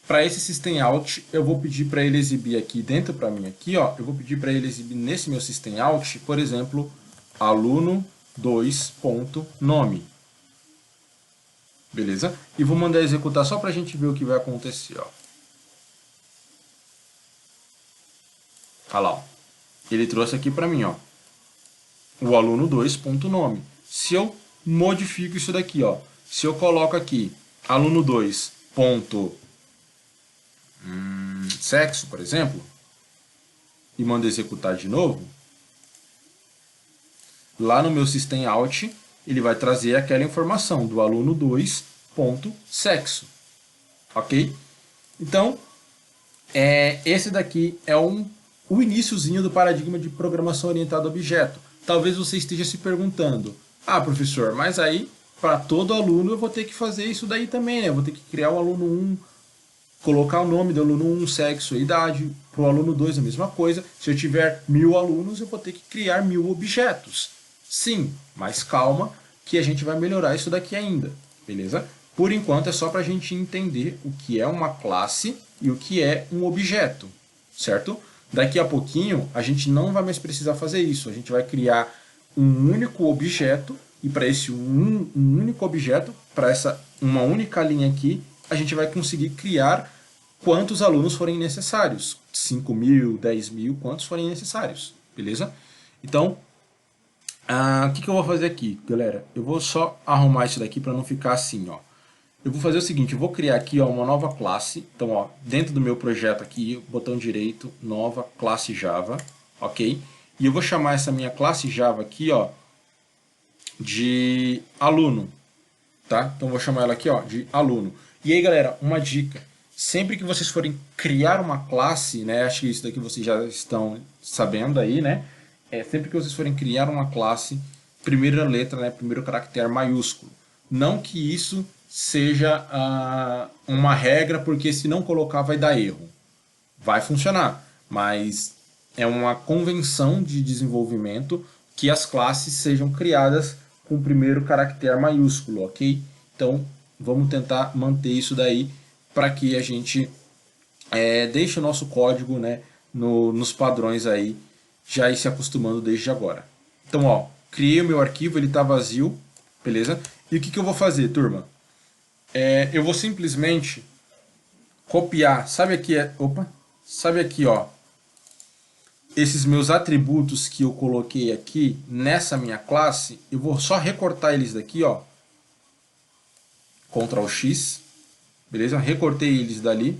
para esse system out, eu vou pedir para ele exibir aqui dentro para mim aqui, ó. Eu vou pedir para ele exibir nesse meu system out, por exemplo, aluno 2.nome. Beleza? E vou mandar executar só para a gente ver o que vai acontecer, ó. Olha lá, ó. Ele trouxe aqui para mim, ó, o aluno 2.nome. Se eu modifico isso daqui, ó, se eu coloco aqui aluno 2.sexo, por exemplo, e mando executar de novo, lá no meu system out, ele vai trazer aquela informação do aluno 2.sexo. Ok? Então, esse daqui é o iniciozinho do paradigma de programação orientada a objeto. Talvez você esteja se perguntando, ah, professor, mas aí para todo aluno eu vou ter que fazer isso daí também, né? Eu vou ter que criar o aluno 1, colocar o nome do aluno 1, sexo e idade. Para o aluno 2 a mesma coisa. Se eu tiver 1000 alunos, eu vou ter que criar 1000 objetos. Sim, mas calma que a gente vai melhorar isso daqui ainda, beleza? Por enquanto é só para a gente entender o que é uma classe e o que é um objeto, certo? Daqui a pouquinho a gente não vai mais precisar fazer isso. A gente vai criar um único objeto e para esse um único objeto, para essa uma única linha aqui, a gente vai conseguir criar quantos alunos forem necessários. 5.000, 10.000, quantos forem necessários, beleza? Então, o que eu vou fazer aqui, galera? Eu vou só arrumar isso daqui para não ficar assim, ó. Eu vou fazer o seguinte, eu vou criar aqui, ó, uma nova classe. Então, ó, dentro do meu projeto aqui, botão direito, nova classe Java, ok? E eu vou chamar essa minha classe Java aqui, ó, de aluno, tá? Então, eu vou chamar ela aqui, ó, de aluno. E aí, galera, uma dica. Sempre que vocês forem criar uma classe, né? Acho que isso daqui vocês já estão sabendo aí, né? Sempre que vocês forem criar uma classe, primeira letra, né? Primeiro caractere maiúsculo. Não que isso seja uma regra, porque se não colocar vai dar erro. Vai funcionar, mas é uma convenção de desenvolvimento que as classes sejam criadas com o primeiro caractere maiúsculo, ok? Então, vamos tentar manter isso daí para que a gente deixe o nosso código, né, nos padrões aí, já ir se acostumando desde agora. Então, ó, criei o meu arquivo, ele está vazio, beleza? E o que eu vou fazer, turma? eu vou simplesmente copiar, sabe aqui, sabe aqui, ó, esses meus atributos que eu coloquei aqui nessa minha classe, eu vou só recortar eles daqui, ó, Ctrl X, beleza? Recortei eles dali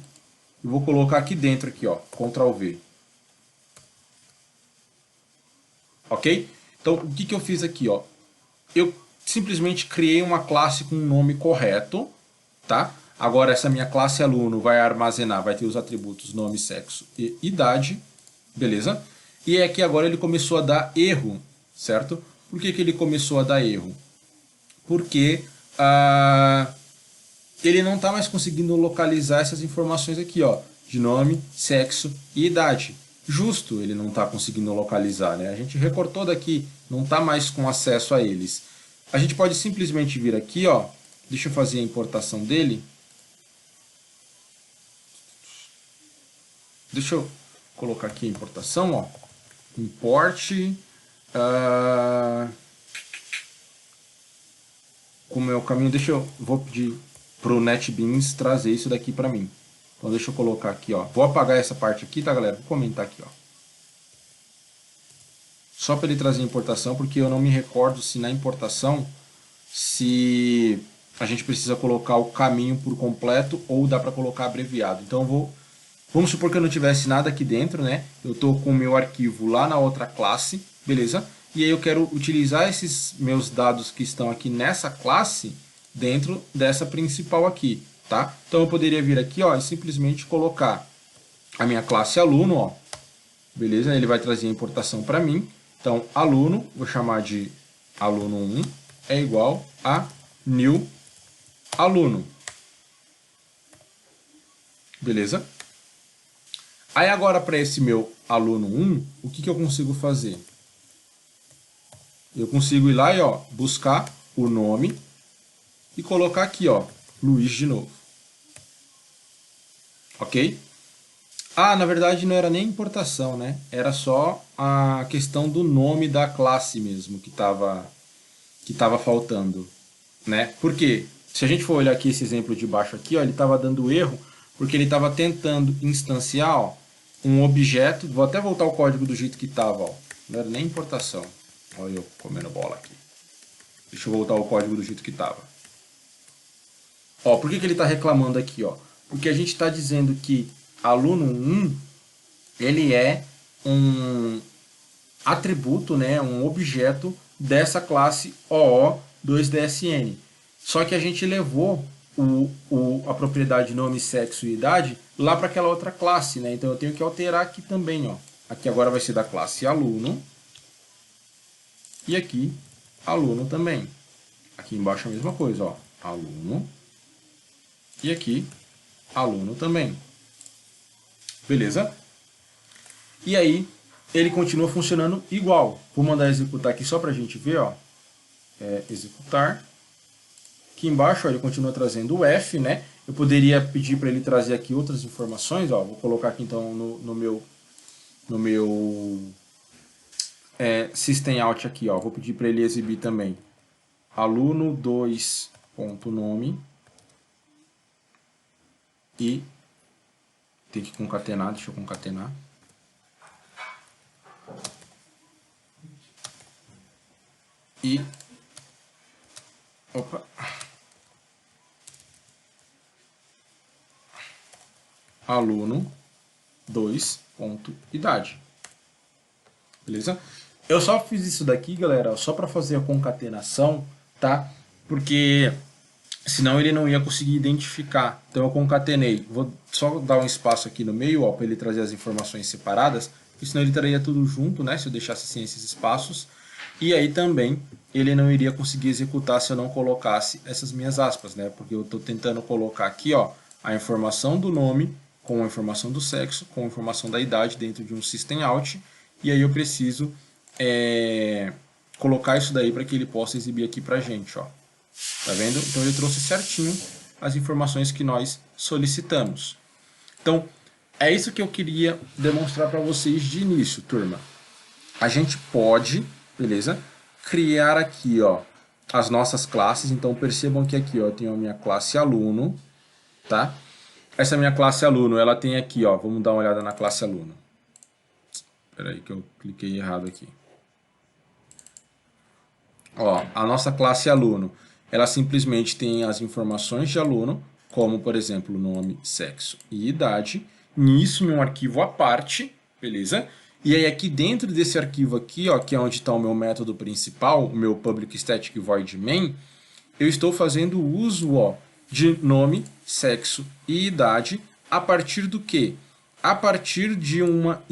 e vou colocar aqui dentro aqui, ó, Ctrl V. Ok? Então, o que eu fiz aqui, ó? Eu simplesmente criei uma classe com um nome correto, tá? Agora essa minha classe aluno vai armazenar, vai ter os atributos nome, sexo e idade, beleza? E aqui agora ele começou a dar erro, certo? Por que ele começou a dar erro? Porque ele não está mais conseguindo localizar essas informações aqui, ó, de nome, sexo e idade. Justo, ele não está conseguindo localizar, né? A gente recortou daqui, não está mais com acesso a eles. A gente pode simplesmente vir aqui, ó, deixa eu fazer a importação dele. Deixa eu colocar aqui a importação, ó, import, como é o caminho, vou pedir para o NetBeans trazer isso daqui para mim. Então deixa eu colocar aqui, ó. Vou apagar essa parte aqui, tá, galera? Vou comentar aqui, ó. Só para ele trazer a importação, porque eu não me recordo se na importação, se a gente precisa colocar o caminho por completo ou dá para colocar abreviado. Então vamos supor que eu não tivesse nada aqui dentro, né? Eu estou com o meu arquivo lá na outra classe, beleza? E aí eu quero utilizar esses meus dados que estão aqui nessa classe dentro dessa principal aqui, tá? Então eu poderia vir aqui, ó, e simplesmente colocar a minha classe aluno, ó, beleza? Ele vai trazer a importação para mim. Então aluno, vou chamar de aluno 1 é igual a new aluno, beleza? Aí agora para esse meu aluno 1, o que eu consigo fazer? Eu consigo ir lá e, ó, buscar o nome e colocar aqui, ó, Luiz de novo. Ok? Na verdade não era nem importação, né? Era só a questão do nome da classe mesmo que estava faltando, né? Por quê? Se a gente for olhar aqui esse exemplo de baixo aqui, ó, ele estava dando erro porque ele estava tentando instanciar, ó, um objeto. Vou até voltar o código do jeito que estava, ó. Não era nem importação. Olha eu comendo bola aqui. Deixa eu voltar o código do jeito que estava. Ó, por que ele está reclamando aqui, ó? Porque a gente está dizendo que aluno 1 ele é um atributo, né, um objeto dessa classe OO2DSN. Só que a gente levou a propriedade nome, sexo e idade lá para aquela outra classe, né? Então eu tenho que alterar aqui também, ó. Aqui agora vai ser da classe aluno e aqui aluno também. Aqui embaixo a mesma coisa, ó, aluno e aqui aluno também. Beleza? E aí ele continua funcionando igual. Vou mandar executar aqui só para a gente ver, ó. Executar. Aqui embaixo, ó, ele continua trazendo o F, né? Eu poderia pedir para ele trazer aqui outras informações, ó. Vou colocar aqui então no meu system out aqui, ó. Vou pedir para ele exibir também aluno 2.nome e tem que concatenar, deixa eu concatenar. E aluno 2.idade. Beleza? Eu só fiz isso daqui, galera, só para fazer a concatenação, tá? Porque senão ele não ia conseguir identificar. Então eu concatenei. Vou só dar um espaço aqui no meio, ó, para ele trazer as informações separadas, porque senão ele traria tudo junto, né? Se eu deixasse assim esses espaços. E aí também ele não iria conseguir executar se eu não colocasse essas minhas aspas, né? Porque eu estou tentando colocar aqui, ó, a informação do nome com a informação do sexo, com a informação da idade dentro de um system out. E aí eu preciso colocar isso daí para que ele possa exibir aqui para a gente, ó. Tá vendo? Então ele trouxe certinho as informações que nós solicitamos. Então é isso que eu queria demonstrar para vocês de início, turma. A gente pode, beleza? Criar aqui, ó, as nossas classes. Então percebam que aqui, ó, eu tenho a minha classe aluno, tá? Essa minha classe aluno, ela tem aqui, ó, vamos dar uma olhada na classe aluno. Espera aí que eu cliquei errado aqui. Ó, a nossa classe aluno, ela simplesmente tem as informações de aluno, como, por exemplo, nome, sexo e idade. Nisso, em um arquivo à parte, beleza? E aí, aqui dentro desse arquivo aqui, ó, que é onde está o meu método principal, o meu public static void main, eu estou fazendo uso, ó, de nome, sexo e idade a partir do quê? A partir de uma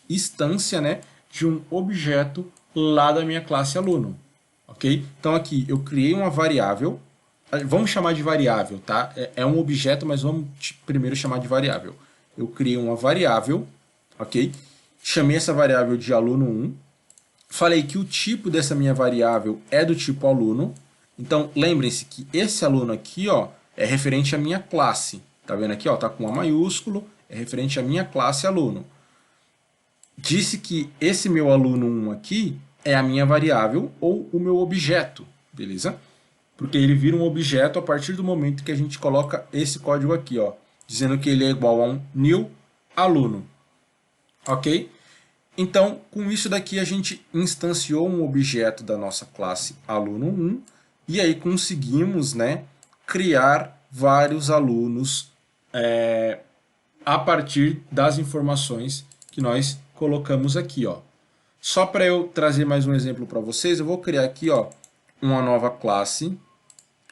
instância, né, de um objeto lá da minha classe aluno. Ok? Então aqui eu criei uma variável, vamos chamar de variável, tá? É um objeto, mas vamos primeiro chamar de variável. Eu criei uma variável, ok? Chamei essa variável de aluno1, falei que o tipo dessa minha variável é do tipo aluno, então lembrem-se que esse aluno aqui, ó, é referente à minha classe, tá vendo aqui, ó, tá com A maiúsculo, é referente à minha classe aluno. Disse que esse meu aluno 1 aqui é a minha variável ou o meu objeto, beleza? Porque ele vira um objeto a partir do momento que a gente coloca esse código aqui, ó, dizendo que ele é igual a um new aluno, ok? Então, com isso daqui a gente instanciou um objeto da nossa classe aluno1 e aí conseguimos, né, criar vários alunos a partir das informações que nós colocamos aqui, ó. Só para eu trazer mais um exemplo para vocês, eu vou criar aqui, ó, uma nova classe.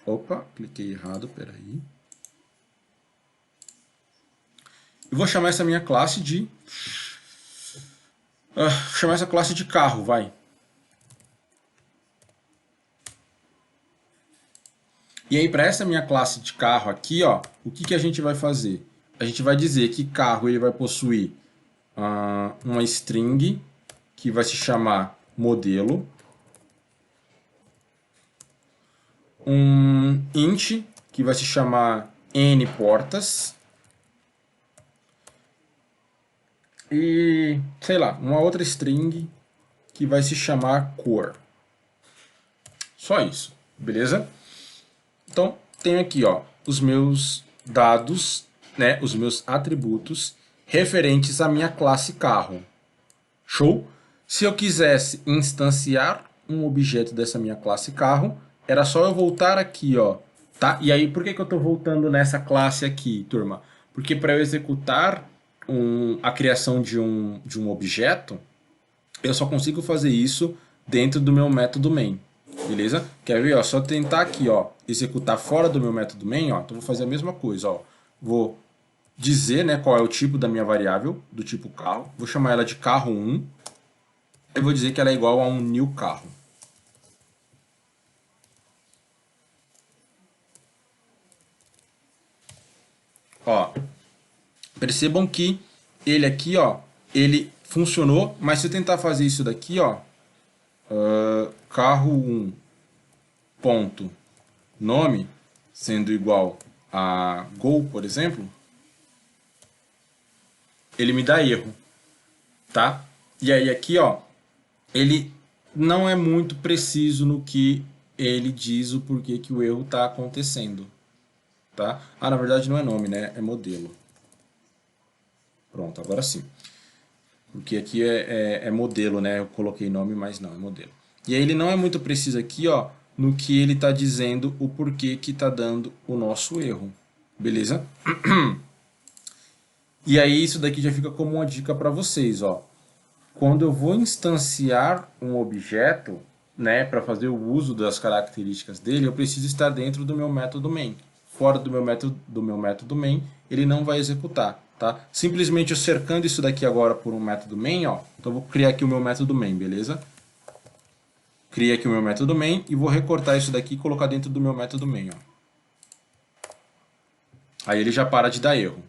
Opa, cliquei errado, peraí. Eu vou chamar essa minha classe de... chamar essa classe de carro, vai. E aí, para essa minha classe de carro aqui, ó, o que, que a gente vai fazer? A gente vai dizer que carro ele vai possuir uma string que vai se chamar modelo, um int que vai se chamar n portas e, sei lá, uma outra string que vai se chamar cor. Só isso, beleza? Então, tenho aqui, ó, os meus dados, né, os meus atributos referentes à minha classe carro. Show? Se eu quisesse instanciar um objeto dessa minha classe carro, era só eu voltar aqui, ó, tá? E aí, por que que eu estou voltando nessa classe aqui, turma? Porque para eu executar a criação de um objeto, eu só consigo fazer isso dentro do meu método main, beleza? Quer ver, ó, só tentar aqui, ó, executar fora do meu método main, ó, então vou fazer a mesma coisa, ó, vou dizer, né, qual é o tipo da minha variável, do tipo carro, vou chamar ela de carro1, eu vou dizer que ela é igual a um new carro. Ó, percebam que ele aqui, ó, ele funcionou, mas se eu tentar fazer isso daqui, ó, carro1 ponto nome sendo igual a go, por exemplo, ele me dá erro, tá? E aí aqui, ó, ele não é muito preciso no que ele diz o porquê que o erro está acontecendo, tá? Ah, na verdade não é nome, né? É modelo. Pronto, agora sim. Porque aqui é modelo, né? Eu coloquei nome, mas não, é modelo. E aí ele não é muito preciso aqui, ó, no que ele está dizendo o porquê que está dando o nosso erro. Beleza? E aí isso daqui já fica como uma dica para vocês, ó. Quando eu vou instanciar um objeto, né, para fazer o uso das características dele, eu preciso estar dentro do meu método main. Fora do meu método main, ele não vai executar, tá? Simplesmente eu cercando isso daqui agora por um método main, ó. Então eu vou criar aqui o meu método main, beleza? Criei aqui o meu método main e vou recortar isso daqui e colocar dentro do meu método main, ó. Aí ele já para de dar erro,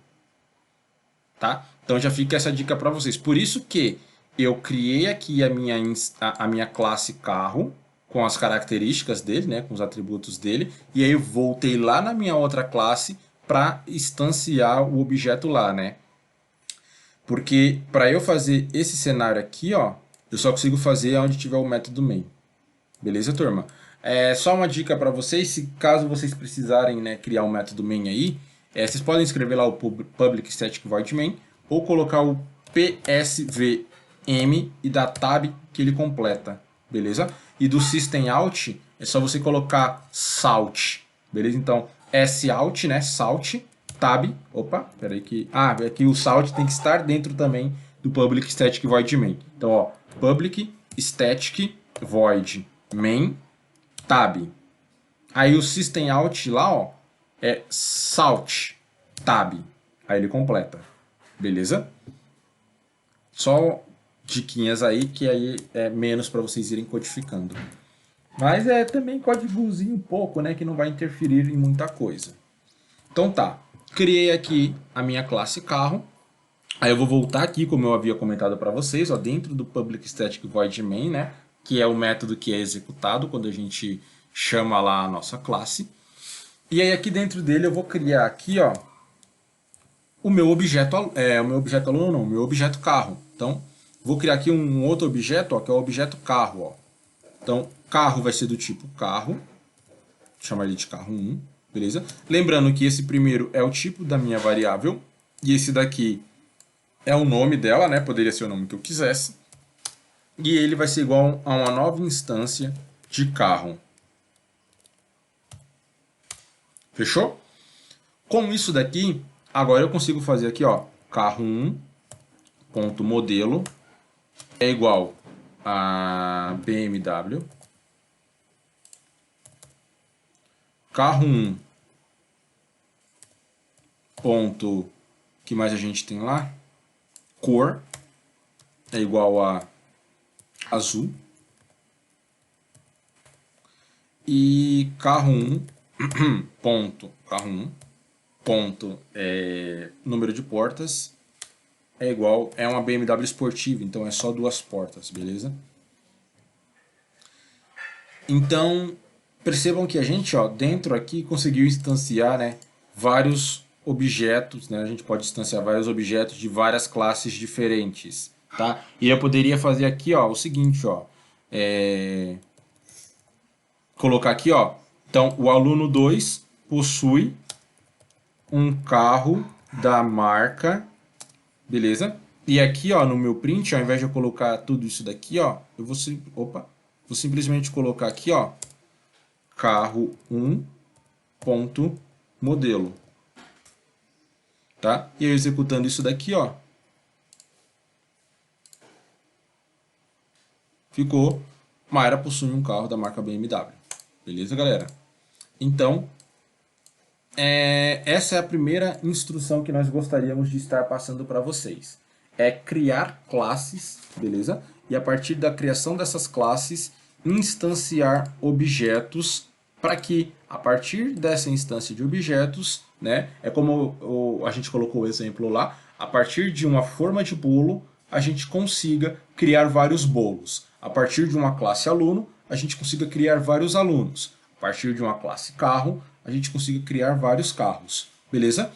tá? Então já fica essa dica para vocês. Por isso que eu criei aqui a minha classe carro com as características dele, né, com os atributos dele, e aí eu voltei lá na minha outra classe para instanciar o objeto lá, né? Porque para eu fazer esse cenário aqui, ó, eu só consigo fazer onde tiver o método main. Beleza, turma? Só uma dica para vocês, se caso vocês precisarem, né, criar um método main aí, vocês podem escrever lá o public static void main ou colocar o psvm e dar tab que ele completa, beleza? E do system out é só você colocar salt, beleza? Então sout, né, salt, tab, opa, peraí que, aqui o salt tem que estar dentro também do public static void main. Então, ó, public static void main tab. Aí o system out lá, ó, é salt tab. Aí ele completa. Beleza? Só diquinhas aí que aí é menos para vocês irem codificando. Mas é também códigozinho um pouco, né, que não vai interferir em muita coisa. Então tá. Criei aqui a minha classe carro. Aí eu vou voltar aqui, como eu havia comentado para vocês, ó, dentro do public static void main, né, que é o método que é executado quando a gente chama lá a nossa classe. E aí aqui dentro dele eu vou criar aqui, ó, o meu objeto aluno não, o meu objeto carro. Então, vou criar aqui um outro objeto, ó, que é o objeto carro, ó. Então, carro vai ser do tipo carro, vou chamar ele de carro 1, beleza? Lembrando que esse primeiro é o tipo da minha variável e esse daqui é o nome dela, né? Poderia ser o nome que eu quisesse. E ele vai ser igual a uma nova instância de carro. Fechou? Com isso daqui, agora eu consigo fazer aqui, ó, carro1.modelo é igual a BMW. Carro1 ponto, que mais a gente tem lá? Cor é igual a azul. E carro1 ponto, carro1 ponto número de portas é igual, é uma BMW esportiva, então é só 2 portas, beleza? Então, percebam que a gente, ó, dentro aqui conseguiu instanciar, né, vários objetos, né? A gente pode instanciar vários objetos de várias classes diferentes, tá? E eu poderia fazer aqui, ó, o seguinte, ó, colocar aqui, ó, então o aluno 2 possui um carro da marca, beleza? E aqui, ó, no meu print, ao invés de eu colocar tudo isso daqui, ó, eu vou, vou simplesmente colocar aqui, ó, carro 1 ponto modelo, tá? E eu executando isso daqui, ó, ficou Mayra possui um carro da marca BMW. Beleza, galera? Então, essa é a primeira instrução que nós gostaríamos de estar passando para vocês. É criar classes, beleza? E a partir da criação dessas classes, instanciar objetos para que, a partir dessa instância de objetos, né, é como a gente colocou o exemplo lá, a partir de uma forma de bolo, a gente consiga criar vários bolos. A partir de uma classe aluno, a gente consiga criar vários alunos. A partir de uma classe carro, a gente consiga criar vários carros, beleza?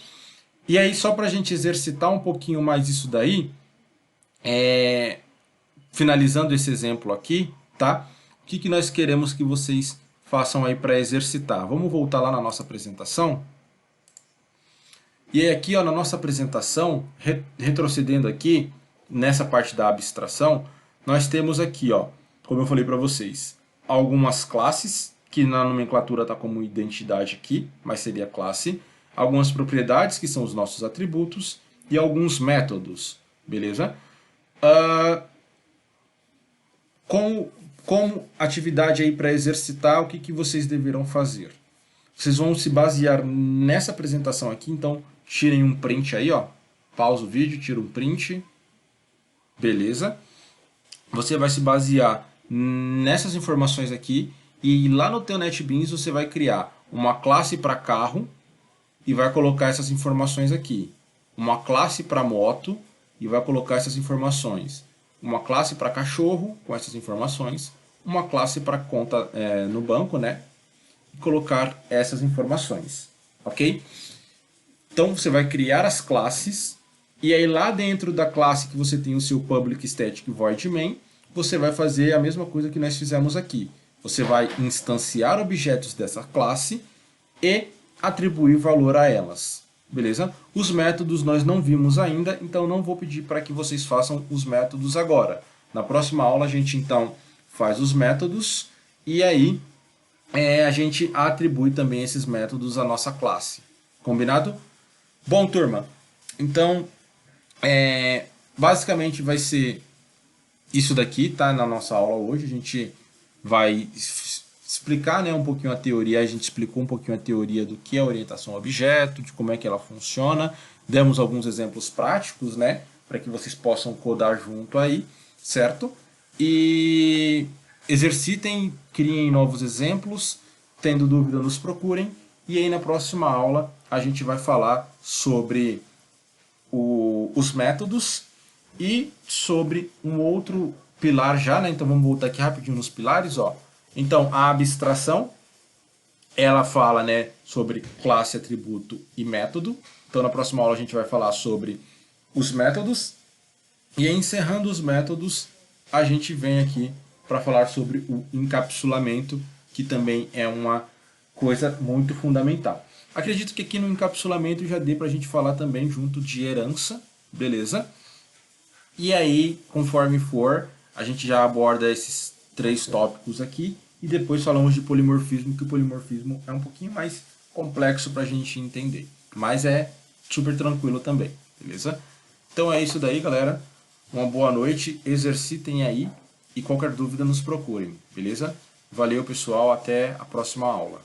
E aí, só para a gente exercitar um pouquinho mais isso daí, finalizando esse exemplo aqui, tá? O que nós queremos que vocês façam aí para exercitar? Vamos voltar lá na nossa apresentação. E aí aqui, ó, na nossa apresentação, retrocedendo aqui, nessa parte da abstração, nós temos aqui, ó, como eu falei para vocês, algumas classes, que na nomenclatura está como identidade aqui, mas seria classe, algumas propriedades, que são os nossos atributos, e alguns métodos, beleza? Como atividade aí para exercitar, o que vocês deverão fazer? Vocês vão se basear nessa apresentação aqui, então tirem um print aí, ó, pausa o vídeo, tira um print, beleza? Você vai se basear nessas informações aqui e lá no teu NetBeans você vai criar uma classe para carro e vai colocar essas informações aqui. Uma classe para moto e vai colocar essas informações. Uma classe para cachorro com essas informações. Uma classe para conta no banco, né? E colocar essas informações, ok? Então você vai criar as classes e aí lá dentro da classe que você tem o seu public static void main, você vai fazer a mesma coisa que nós fizemos aqui. Você vai instanciar objetos dessa classe e atribuir valor a elas. Beleza? Os métodos nós não vimos ainda, então não vou pedir para que vocês façam os métodos agora. Na próxima aula a gente então faz os métodos e aí a gente atribui também esses métodos à nossa classe. Combinado? Bom, turma, então basicamente vai ser isso daqui, tá? Na nossa aula hoje a gente vai explicar, né, um pouquinho a teoria. A gente explicou um pouquinho a teoria do que é orientação a objeto, de como é que ela funciona. Demos alguns exemplos práticos, né, para que vocês possam codar junto aí, certo? E exercitem, criem novos exemplos. Tendo dúvida, nos procurem. E aí na próxima aula a gente vai falar sobre os métodos e sobre um outro pilar já, né? Então vamos voltar aqui rapidinho nos pilares, ó. Então a abstração, ela fala, né, sobre classe, atributo e método. Então na próxima aula a gente vai falar sobre os métodos. E aí, encerrando os métodos, a gente vem aqui para falar sobre o encapsulamento, que também é uma coisa muito fundamental. Acredito que aqui no encapsulamento já dê para a gente falar também junto de herança, beleza? E aí, conforme for, a gente já aborda esses 3 tópicos aqui e depois falamos de polimorfismo, que o polimorfismo é um pouquinho mais complexo para a gente entender, mas é super tranquilo também, beleza? Então é isso daí, galera. Uma boa noite, exercitem aí e qualquer dúvida nos procurem, beleza? Valeu, pessoal, até a próxima aula.